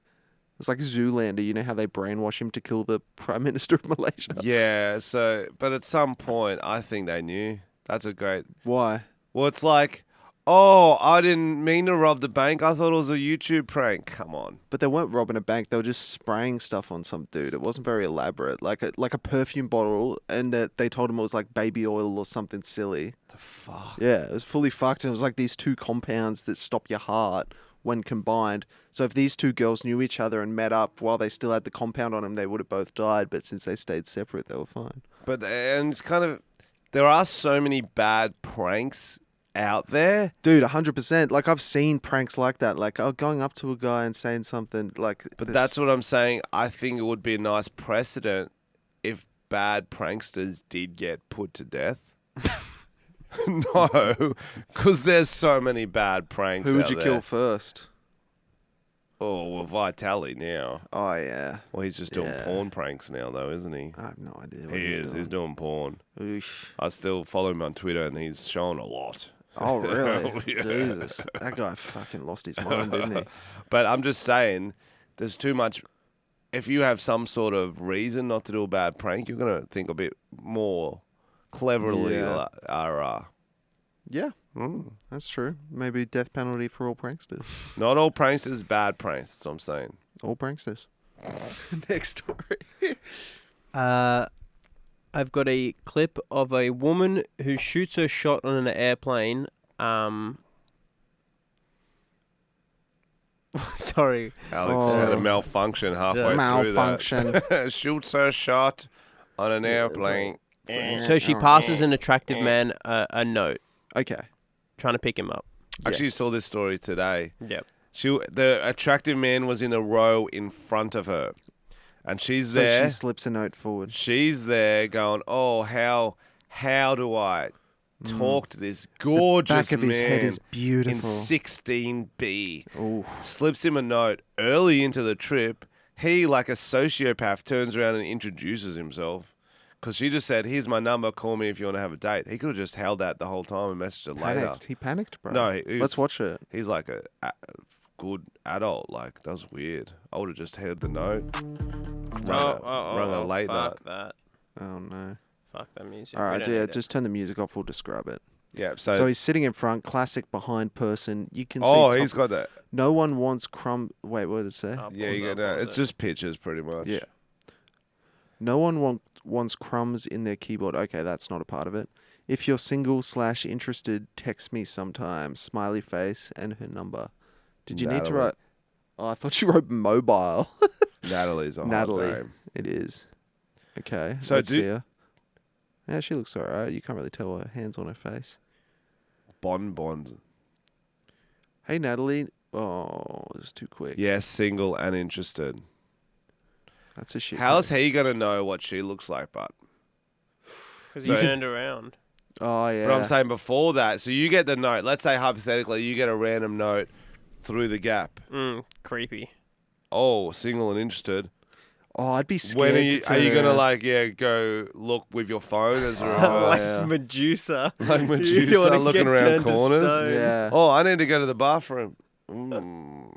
Zoolander. You know how they brainwash him to kill the Prime Minister of Malaysia? Yeah, so... But at some point, I think they knew. That's a great... Why? Well, it's like... Oh, I didn't mean to rob the bank. I thought it was a YouTube prank. Come on. But they weren't robbing a bank. They were just spraying stuff on some dude. It wasn't very elaborate. Like a perfume bottle, and that they told him it was like baby oil or something silly. The fuck? Yeah, it was fully fucked. And it was like these two compounds that stop your heart when combined. So if these two girls knew each other and met up while they still had the compound on them, they would have both died. But since they stayed separate, they were fine. But, and it's kind of... There are so many bad pranks out there. Dude, 100%. Like, I've seen pranks like that. Like, going up to a guy and saying something like... But that's what I'm saying. I think it would be a nice precedent if bad pranksters did get put to death. No, because there's so many bad pranks Who would out you there. kill first? Oh, well, Vitali now. Oh, yeah. Well, he's just doing Yeah. porn pranks now, though, isn't he? I have no idea what He he's is. doing. He's doing porn. Oof. I still follow him on Twitter, and he's showing a lot. Oh, really? Yeah. Jesus. That guy fucking lost his mind, didn't he? But I'm just saying, there's too much. If you have some sort of reason not to do a bad prank, you're going to think a bit more cleverly. Yeah. Yeah, that's true. Maybe death penalty for all pranksters. Not all pranksters, bad pranks. That's what I'm saying. All pranksters. Next story. I've got a clip of a woman who shoots her shot on an airplane. Sorry. Alex had a malfunction halfway through Malfunction. that. Shoots her shot on an airplane. So she passes an attractive man a note, Okay. trying to pick him up. I actually Yes. saw this story today. Yep. The attractive man was in a row in front of her. And she's So there. she slips a note forward. She's there going, oh, how do I talk to this gorgeous Back of man his head is in beautiful. 16B? Ooh. Slips him a note early into the trip. He, like a sociopath, turns around and introduces himself. Because she just said, here's my number, call me if you want to have a date. He could have just held that the whole time and messaged her later. Panicked. He panicked, bro. No, he was- Let's watch it. He's like a good adult. Like, that's weird. I would have just heard the note. Rung a late night. Fuck that. Oh, no. Fuck that music. All We right, don't yeah, need it. just turn the music off. We'll describe it. Yeah, So he's sitting in front, classic behind person. You can see oh, top- he's got that. No one wants crumb... Wait, what did it say? I'll Yeah, pause you it, got I'll that. pause It's it. just pictures, pretty much. Yeah. No one wants crumbs in their keyboard. Okay, that's not a part of it. If you're single/interested, text me sometime. Smiley face and her number. Did you need to Natalie. write... Oh, I thought you wrote mobile. Natalie's a hot Natalie. name. It is. Okay, So let's do- see her. Yeah, she looks alright. You can't really tell her hands on her face. Bonbons. Hey, Natalie. Oh, it's too quick. Yes, single and interested. That's a shit. How's case. he going to know what she looks like, but? Because So- he turned around. Oh, yeah. But I'm saying before that, so you get the note. Let's say hypothetically, you get a random note through the gap. Creepy. Oh, single and interested. Oh, I'd be scared. When to are you turn gonna around. go look with your phone as a Oh, reverse? yeah. Medusa. Like You Medusa wanna looking get around turned to corners? stone. Yeah. Oh, I need to go to the bathroom. No.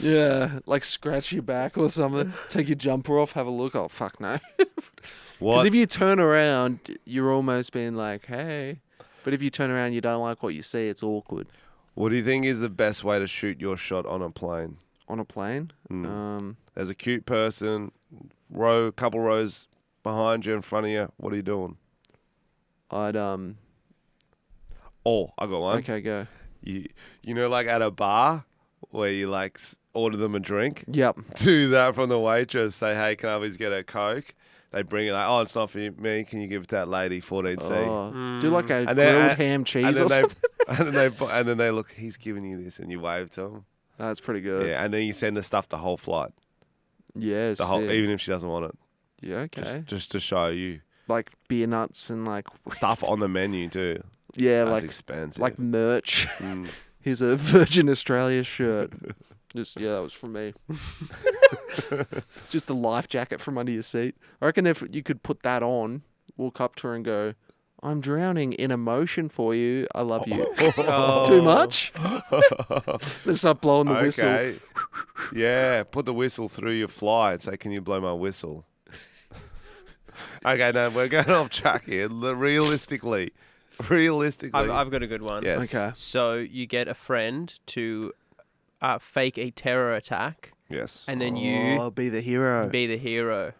Yeah, like scratch your back or something. Take your jumper off, have a look. Oh, fuck no. Because What? if you turn around, you're almost being like, hey. But if you turn around, you don't like what you see, it's awkward. What do you think is the best way to shoot your shot on a plane? On a plane? There's a cute person, couple rows behind you, in front of you. What are you doing? I'd, Oh, I got one. okay, go. You know, like at a bar where you like order them a drink. Yep. Do that from the waitress. Say, hey, can I please get a Coke? They bring it like, oh, it's not for me. Can you give it to that lady, 14C? Oh, do like a And grilled then- ham cheese and then or something. and then they look. He's giving you this, and you wave to him. That's pretty good. Yeah, and then you send her stuff the whole flight, Yeah, the whole, sick. even if she doesn't want it, Yeah, okay. just to show you Like beer nuts and like stuff on the menu too. yeah, That's like expensive. like merch. Mm. Here's a Virgin Australia shirt. Just that was from me. Just the life jacket from under your seat. I reckon if you could put that on, walk up to her and go, "I'm drowning in emotion for you. I love you." Too much? Then start blowing the whistle. Okay. Yeah, put the whistle through your fly and say, "Can you blow my whistle?" Okay, no, we're going off track here. Realistically, I've got a good one. yes. Okay. So you get a friend to fake a terror attack, Yes. and then you Oh, be the hero. be the hero.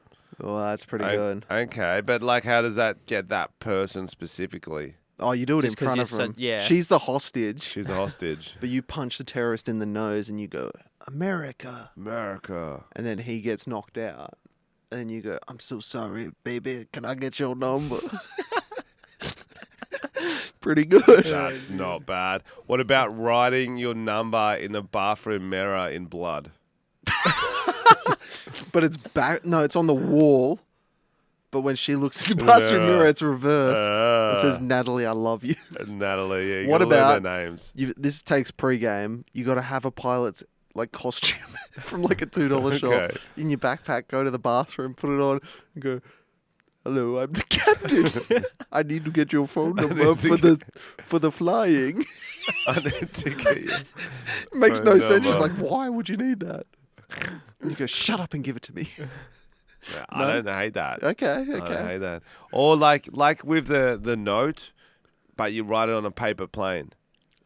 Oh, that's pretty good. Okay, but like, how does that get that person specifically? Oh, you do it Just in 'cause front you're of so- them. yeah. She's the hostage, She's a hostage. but you punch the terrorist in the nose and you go, "America." America. And then he gets knocked out. And you go, "I'm so sorry, baby. Can I get your number?" Pretty good. That's not bad. What about writing your number in the bathroom mirror in blood? But it's back. No, it's on the wall. But when she looks in the bathroom mirror, it's reverse. It says, "Natalie, I love you." Natalie, yeah, you What gotta learn about- their names? This takes pre-game. You got to have a pilot's like costume from like a $2 shop Okay. in your backpack. Go to the bathroom, put it on, and go, "Hello, I'm the captain. I need to get your phone number for the flying." I need to get you. It makes Phone no sense. She's number. like, "Why would you need that?" And you go, "Shut up and give it to me." Yeah, I don't hate that. Okay, I don't okay. hate that. Or like with the note, but you write it on a paper plane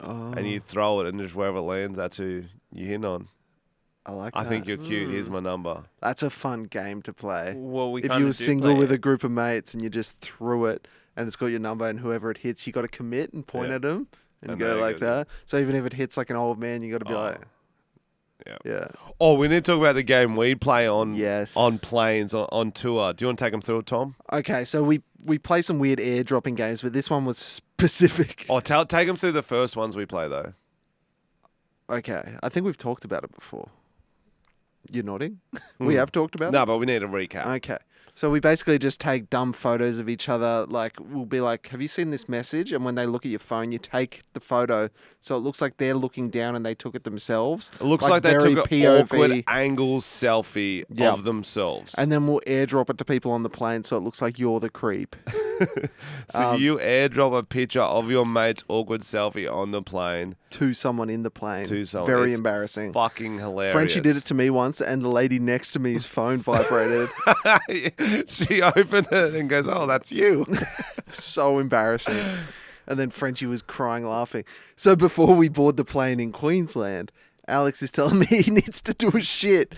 and you throw it, and just wherever it lands, that's who you hit on. I like I that. think you're cute. Here's my number. That's a fun game to play. Well, we If kinda you were do single play with it. a group of mates and you just threw it and it's got your number and whoever it hits, you got to commit and point Yeah. at them and And go they like go, that. So even if it hits like an old man, you got to be like, Yeah. yeah. Oh, we need to talk about the game we play on Yes. on planes on tour. Do you want to take them through it, Tom? Okay, so we play some weird airdropping games, but this one was specific. Oh, take them through the first ones we play though. Okay, I think we've talked about it before. You're nodding? We have talked about it? No, but we need a recap. Okay. So we basically just take dumb photos of each other. Like, we'll be like, "Have you seen this message?" And when they look at your phone, you take the photo. So it looks like they're looking down and they took it themselves. It looks like they very took an POV. awkward angle selfie Yep. of themselves. And then we'll airdrop it to people on the plane so it looks like you're the creep. So you airdrop a picture of your mate's awkward selfie on the plane To someone in the plane. to someone. Very It's embarrassing. Fucking hilarious. Frenchy did it to me once, and the lady next to me's phone vibrated. She opened it and goes, "Oh, that's you." So embarrassing. And then Frenchy was crying, laughing. So before we board the plane in Queensland, Alex is telling me he needs to do a shit.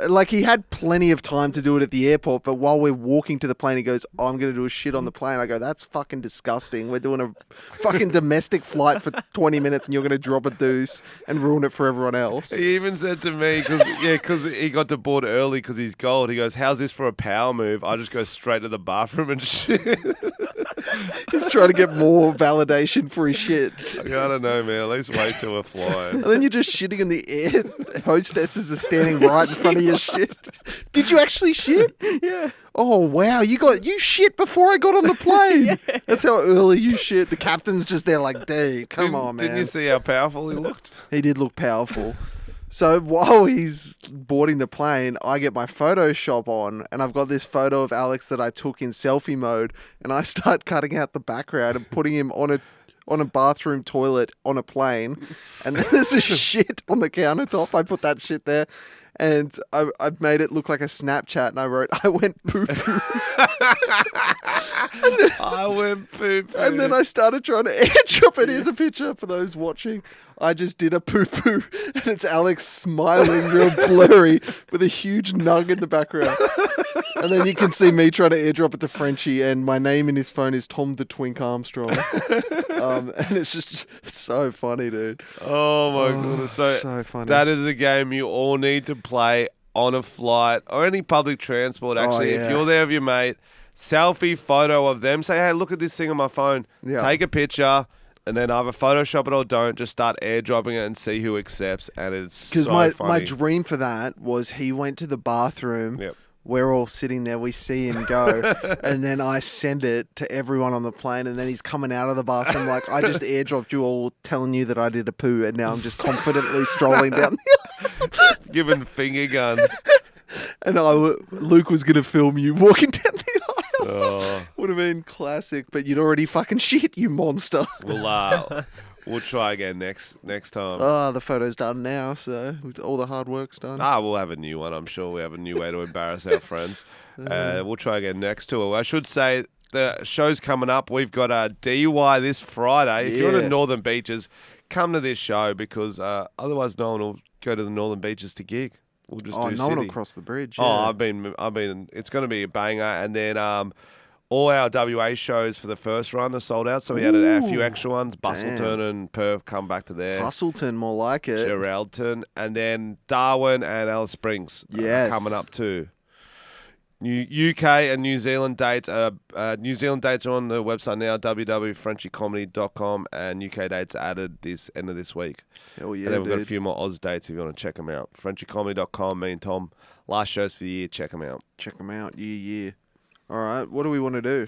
Like, he had plenty of time to do it at the airport, but while we're walking to the plane, he goes, "Oh, I'm going to do a shit on the plane." I go, "That's fucking disgusting. We're doing a fucking domestic flight for 20 minutes and you're going to drop a deuce and ruin it for everyone else." He even said to me, because he got to board early because he's gold. He goes, "How's this for a power move? I just go straight to the bathroom and shit." He's trying to get more validation for his shit. I don't know, man. At least wait till we're flying. And then you're just shitting in the air. Hostesses are standing right in front of your shit. Did you actually shit? Yeah. Oh, wow. You shit before I got on the plane. That's how early you shit. The captain's just there like, "Dude, come on, man." Didn't you see how powerful he looked? He did look powerful. So while he's boarding the plane, I get my Photoshop on, and I've got this photo of Alex that I took in selfie mode, and I start cutting out the background and putting him on a bathroom toilet on a plane, and then there's a shit on the countertop. I put that shit there, and I made it look like a Snapchat, and I wrote, "I went poo poo," I went poop. and then I started trying to airdrop it. Here's a picture for those watching. I just did a poo poo, and it's Alex smiling real blurry with a huge nug in the background. And then you can see me trying to airdrop it to Frenchy, and my name in his phone is Tom the Twink Armstrong. And it's just so funny, dude. Oh my goodness. so funny. That is a game you all need to play on a flight or any public transport, actually. yeah. If you're there with your mate, selfie photo of them. Say, "Hey, look at this thing on my phone." Yeah. Take a picture. and then either Photoshop it or don't. Just start airdropping it and see who accepts. And it's Because so my funny. dream for that was he went to the bathroom. Yep. We're all sitting there. We see him go, and then I send it to everyone on the plane. And then he's coming out of the bathroom like, I just airdropped you all, telling you that I did a poo, and now I'm just confidently strolling down. Giving finger guns. And Luke was gonna film you walking down the aisle. Oh. Would have been classic, but you'd already fucking shit, you monster. We'll try again next time. Oh, the photo's done now, so all the hard work's done. We'll have a new one. I'm sure we have a new way to embarrass our friends. We'll try again next tour. I should say the show's coming up. We've got a DUI this Friday. If you're in the Northern Beaches, come to this show because otherwise no one will go to the Northern Beaches to gig. We'll just do no one will city. cross the bridge. Oh, Yeah. I've been. It's going to be a banger, and then all our WA shows for the first run are sold out. So we added a few extra ones. Bustleton and Perth come back to there. Hustleton, more like it. Geraldton, and then Darwin and Alice Springs are coming up too. UK and New Zealand dates are on the website now, www.frenchycomedy.com, and UK dates are added this end of this week. Hell yeah, And then we've got a dude. few more Oz dates if you want to check them out. Frenchycomedy.com, me and Tom. Last shows for the year, check them out. Check them out. Yeah. All right, what do we want to do?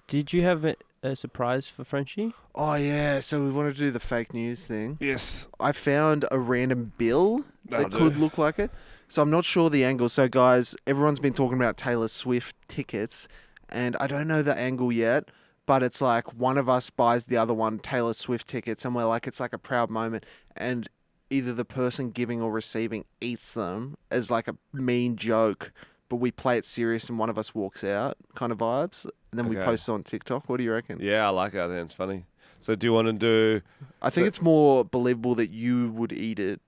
Did you have a surprise for Frenchy? Oh, yeah, so we wanted to do the fake news thing. Yes. I found a random bill That'll that could do. look like it. So I'm not sure the angle. So, guys, everyone's been talking about Taylor Swift tickets, and I don't know the angle yet, but it's like one of us buys the other one Taylor Swift tickets, and we're like, it's like a proud moment, and either the person giving or receiving eats them as like a mean joke, but we play it serious and one of us walks out, kind of vibes, and then we Okay. post it on TikTok. What do you reckon? Yeah, I like it. I think it's funny. So do you want to do... I think it's more believable that you would eat it.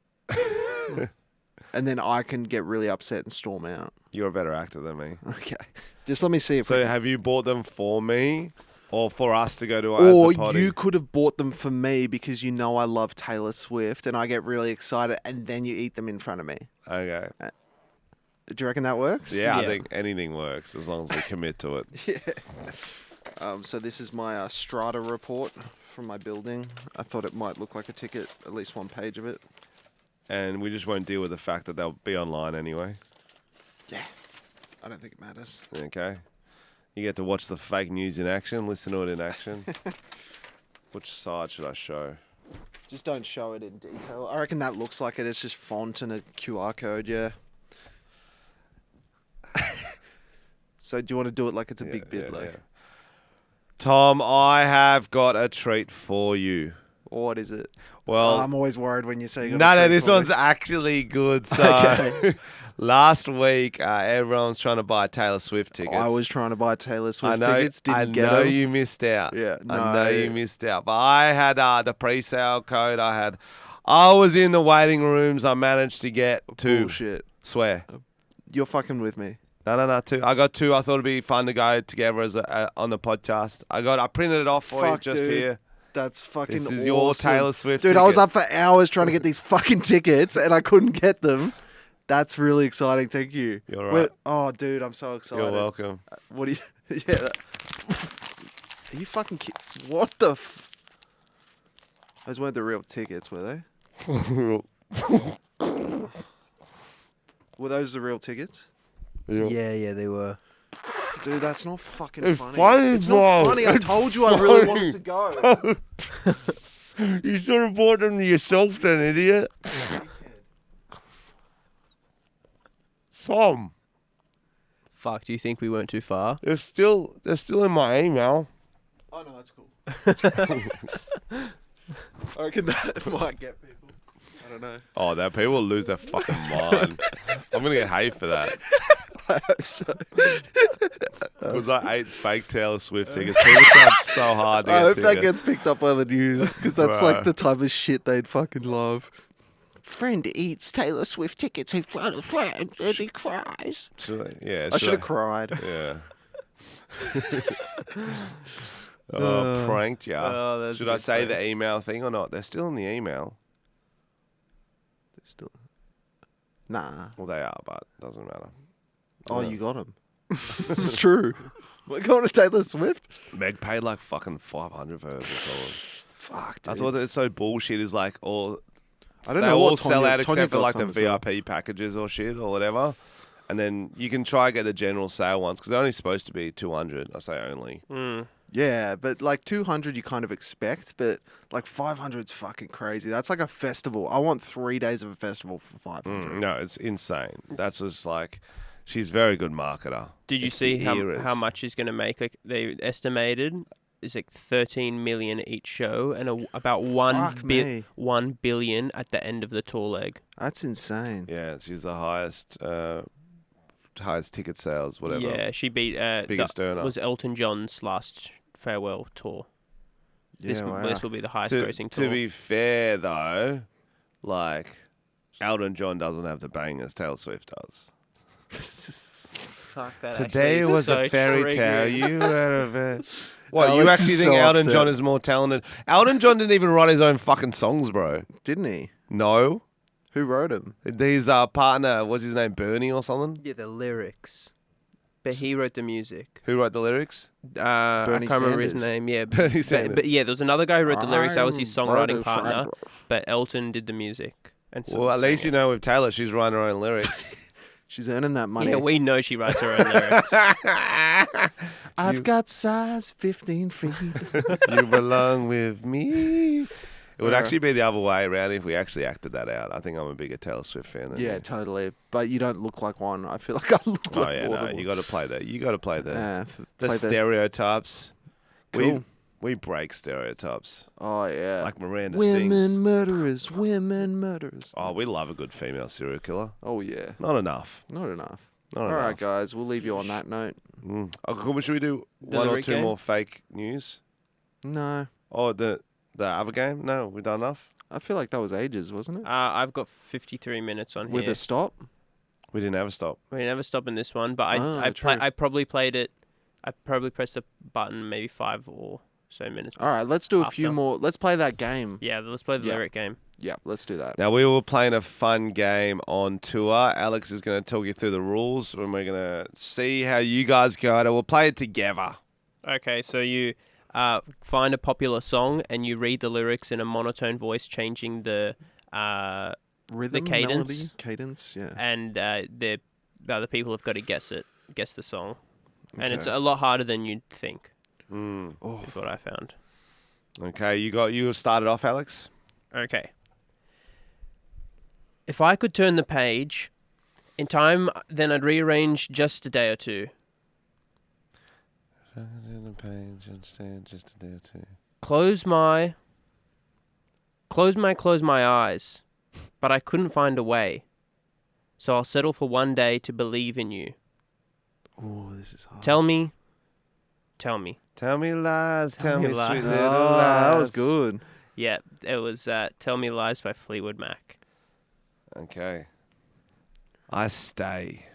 And then I can get really upset and storm out. You're a better actor than me. Okay. Just let me see if So we have you bought them for me or for us to go to or as a potty? you could have bought them for me because you know I love Taylor Swift and I get really excited and then you eat them in front of me. Okay. Do you reckon that works? Yeah, I Yeah. think anything works as long as we commit to it. So this is my strata report from my building. I thought it might look like a ticket, at least one page of it. And we just won't deal with the fact that they'll be online anyway. Yeah. I don't think it matters. Okay. You get to watch the fake news in action, listen to it in action. Which side should I show? Just don't show it in detail. I reckon that looks like it. It's just font and a QR code, yeah. So do you want to do it like it's a big bid? Yeah. Tom, I have got a treat for you. What is it? Well, I'm always worried when you say you got a no, treat this for me. one's actually good. So Okay. last week, everyone's trying to buy Taylor Swift tickets. I was trying to buy Taylor Swift I know, tickets, didn't I get know them. you missed out. Yeah, I know no. you missed out. But I had the pre-sale code. I was in the waiting rooms. I managed to get two. Bullshit. Swear. You're fucking with me. No, two. I got two. I thought it'd be fun to go together as on the podcast. I printed it off for you just dude. here. That's fucking This is awesome. your Taylor Swift Dude, I was ticket. up for hours trying to get these fucking tickets and I couldn't get them. That's really exciting. Thank you. You're right. Oh, dude, I'm so excited. You're welcome. What do you... Yeah. Are you fucking what the Those weren't the real tickets, were they? Were those the real tickets? Yeah, they were. Dude, that's not fucking It's funny. funny, It's not bro. funny. I It's told you I really funny. wanted to go. You should have bought them yourself, then, idiot. Tom, Fuck, do you think we went too far? they're still in my email. Oh, no, that's cool. I reckon that might get people. I don't know. Oh, that people will lose their fucking mind. I'm gonna get hate for that. I hope so. Because I ate fake Taylor Swift tickets. People tried so hard to I get hope tickets. that gets picked up by the news because that's Bro. like the type of shit they'd fucking love. Friend eats Taylor Swift tickets in front of friends and he cries. I should have cried. Yeah. Oh, pranked ya. Oh, that's Should a I good say prank. the email thing or not? They're still in the email. Still, nah. Well, they are, but it doesn't matter. Oh, you got him. This is true. We're going to Taylor Swift. Meg paid like fucking $500 for her. That's all. Fuck, dude. That's what it's so bullshit is like all. I don't they know all what sell Tonya- out Tonya except for got like the some as well. VIP packages or shit or whatever. And then you can try and get the general sale ones because they're only supposed to be 200. I say only. Yeah, but like 200 you kind of expect, but like 500's fucking crazy. That's like a festival. I want 3 days of a festival for 500. No, it's insane. That's just like, she's a very good marketer. Did you It's see the how eras. much she's going to make? Like they estimated is like 13 million each show and about Fuck me. 1 billion at the end of the tour leg. That's insane. Yeah, she's the highest ticket sales, whatever. Yeah, she beat Biggest earner. was Elton John's last farewell tour. Yeah, This will be the highest grossing To tour. be fair, though, like, Elton John doesn't have the bangers Taylor Swift does. Fuck that. Today was a fairy tale. You were a bit. What, you Alex actually is think so Elton upset. John is more talented? Elton John didn't even write his own fucking songs, bro. Didn't he? No. Who wrote him? His partner, what's his name, Bernie or something? Yeah, the lyrics. But he wrote the music. Who wrote the lyrics? I Bernie can't remember his Sanders. name. Yeah, Bernie Sanders. But yeah, there was another guy who wrote the lyrics. That was his I'm songwriting Bernie partner. Sanders. But Elton did the music. And Well, at least you know with Taylor, she's writing her own lyrics. She's earning that money. Yeah, we know she writes her own lyrics. I've got size 15 feet. You belong with me. It would actually be the other way around if we actually acted that out. I think I'm a bigger Taylor Swift fan than Yeah, you. totally. But you don't look like one. I feel like I look Oh like yeah, more no, than you one. got to play the. You got to play the play stereotypes. Cool. We break stereotypes Oh yeah. like Miranda women Sings. murderers, women murderers. Oh, we love a good female serial killer. Oh yeah. Not enough. Not enough. Not All enough. right, guys. We'll leave you on that note. Oh, cool. Should we do The one or lyric two game? more fake news? No, Oh, the other game? No, we've done enough. I feel like that was ages, wasn't it? I've got 53 minutes on With here. a stop. We didn't have a stop. We never stop in this one, but True. I probably played it. I probably pressed the button maybe 5 or so minutes. All right, let's do a few After. more. Let's play that game. Yeah, let's play the Yeah. lyric game. Yeah, let's do that. Now, we were playing a fun game on tour. Alex is going to talk you through the rules, and we're going to see how you guys go. And we'll play it together. Okay, so you find a popular song and you read the lyrics in a monotone voice, changing the Rhythm, cadence. melody, cadence. Yeah. and the other people have got to guess the song, and it's Okay. a lot harder than you'd think. Oh, Is what I found. Okay, you started off, Alex. Okay. If I could turn the page in time, then I'd rearrange just a day or two. In the page and stand just a day or two. Close my eyes, but I couldn't find a way. So I'll settle for one day to believe in you. oh, this is hard. Tell me. Tell me lies, tell me me lies. sweet Oh, little lies. that was good. Yeah, it was Tell Me Lies by Fleetwood Mac. Okay. I stay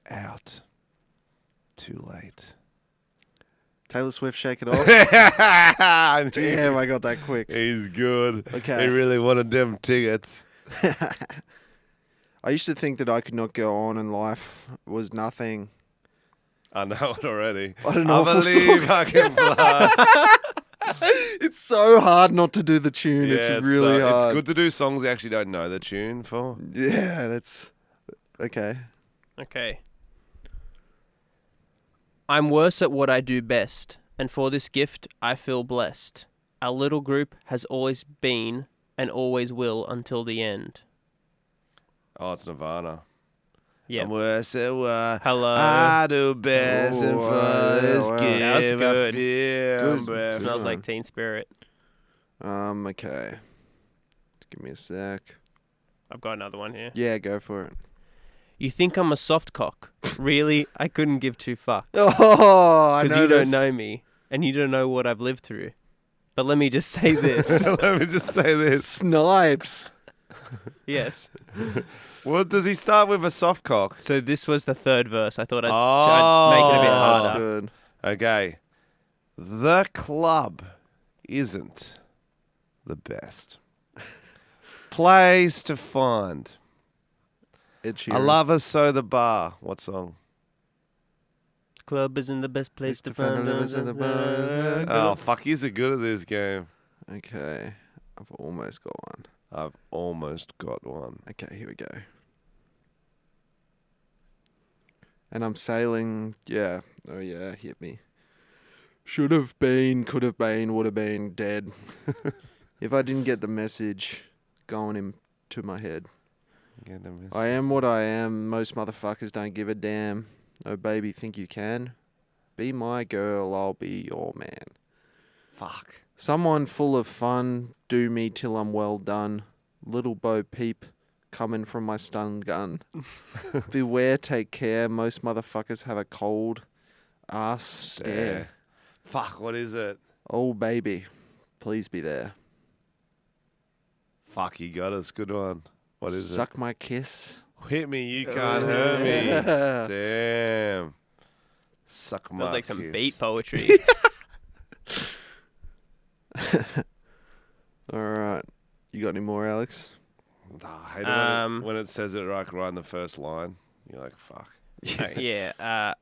out too late. Taylor Swift, Shake It Off. Damn, Damn, I got that quick. he's good. Okay. He really wanted them tickets. I used to think that I could not go on and life was nothing. I know it already. What an I awful believe song. I can fly. It's so hard not to do the tune. Yeah, it's really hard. It's good to do songs we actually don't know the tune for. Yeah, that's okay. Okay. I'm worse at what I do best, and for this gift I feel blessed. Our little group has always been and always will until the end. Oh, it's Nirvana. Yeah. I'm worse at what Hello. I do best, and Oh, for this wow. gift That was I good. feel Good. breath. Smells like Teen Spirit. Okay. Give me a sec. I've got another one here. Yeah, go for it. You think I'm a soft cock? Really? I couldn't give two fucks. Oh, I Because know you don't this. know me, and you don't know what I've lived through. But let me just say this. Let me just say this. Snipes. Yes. What does he start with? A soft cock. So this was the third verse. I thought I'd Oh, make it a bit That's harder. good. Okay. The club isn't the best place to find Ed Sheeran. a lover, so the bar. What song? Club isn't the best place to find find lovers in the bar. Oh, fuck, he's good at this game. Okay. I've almost got one. I've almost got one. Okay, here we go. And I'm sailing. Yeah. Oh, yeah. Hit me. Should have been, could have been, would have been dead. If I didn't get the message going into my head. Get the message. I am what I am. Most motherfuckers don't give a damn. Oh, baby, think you can? Be my girl, I'll be your man. Fuck. Someone full of fun, do me till I'm well done. Little Bo Peep, coming from my stun gun. Beware, take care, most motherfuckers have a cold ass stare. Fuck, what is it? Oh, baby, please be there. Fuck, you got us. Good one. What is Suck my kiss. it? Hit me, you can't hurt me. Damn. Suck my Sounds like some kiss. beat poetry. All right. You got any more, Alex? I hate it when it says it right in the first line. You're like, fuck. Yeah.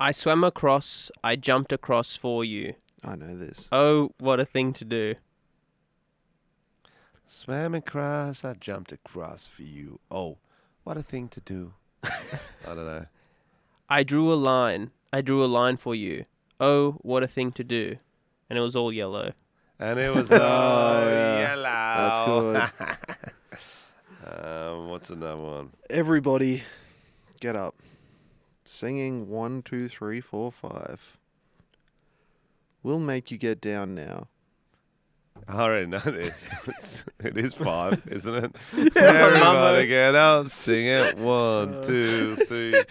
I swam across, I jumped across for you. I know this. Oh, what a thing to do. Swam across, I jumped across for you. Oh, what a thing to do. I don't know. I drew a line for you. Oh, what a thing to do. And it was all yellow. And it was yellow. That's good. What's another one? Everybody, get up. Singing 1, 2, 3, 4, 5. We'll make you get down now. I already know this. It is 5, isn't it? Everybody get up, sing it. 1, 2, 3.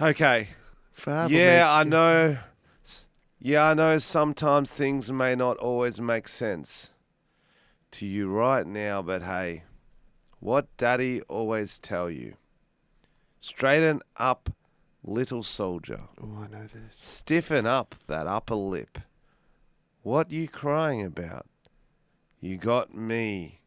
Okay. Five. Yeah, I know. Yeah, I know sometimes things may not always make sense to you right now, but hey, what Daddy always tell you. Straighten up, little soldier. Oh, I know this. Stiffen up that upper lip. What you crying about? You got me.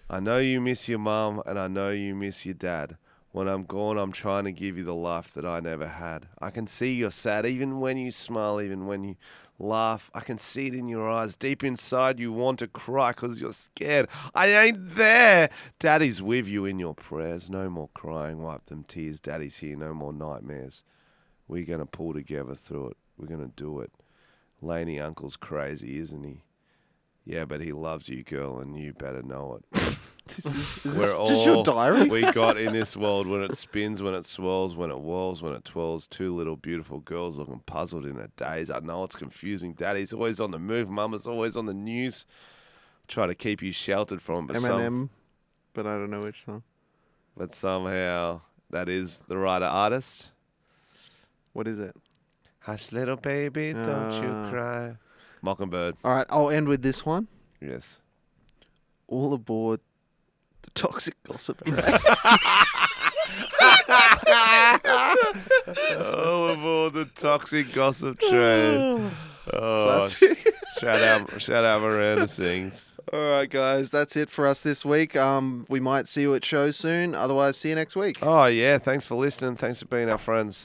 I know you miss your mum and I know you miss your dad. When I'm gone, I'm trying to give you the life that I never had. I can see you're sad, even when you smile, even when you laugh. I can see it in your eyes. Deep inside, you want to cry because you're scared. I ain't there. Daddy's with you in your prayers. No more crying. Wipe them tears. Daddy's here. No more nightmares. We're going to pull together through it. We're going to do it. Laney Uncle's crazy, isn't he? Yeah, but he loves you, girl, and you better know it. Is this just your diary? We got in this world when it spins, when it swirls, when it whirls, when it twirls. Two little beautiful girls looking puzzled in a daze. I know it's confusing. Daddy's always on the move. Mama's always on the news. Try to keep you sheltered from it. Eminem, but I don't know which song. But somehow that is the writer artist. What is it? Hush, little baby, don't you cry. Mockingbird. All right, I'll end with this one. Yes. All aboard the toxic gossip train. Oh, aboard the toxic gossip train. Oh, Classic. shout out Miranda Sings. All right, guys, that's it for us this week. We might see you at shows soon. Otherwise, see you next week. Oh, yeah. Thanks for listening. Thanks for being our friends.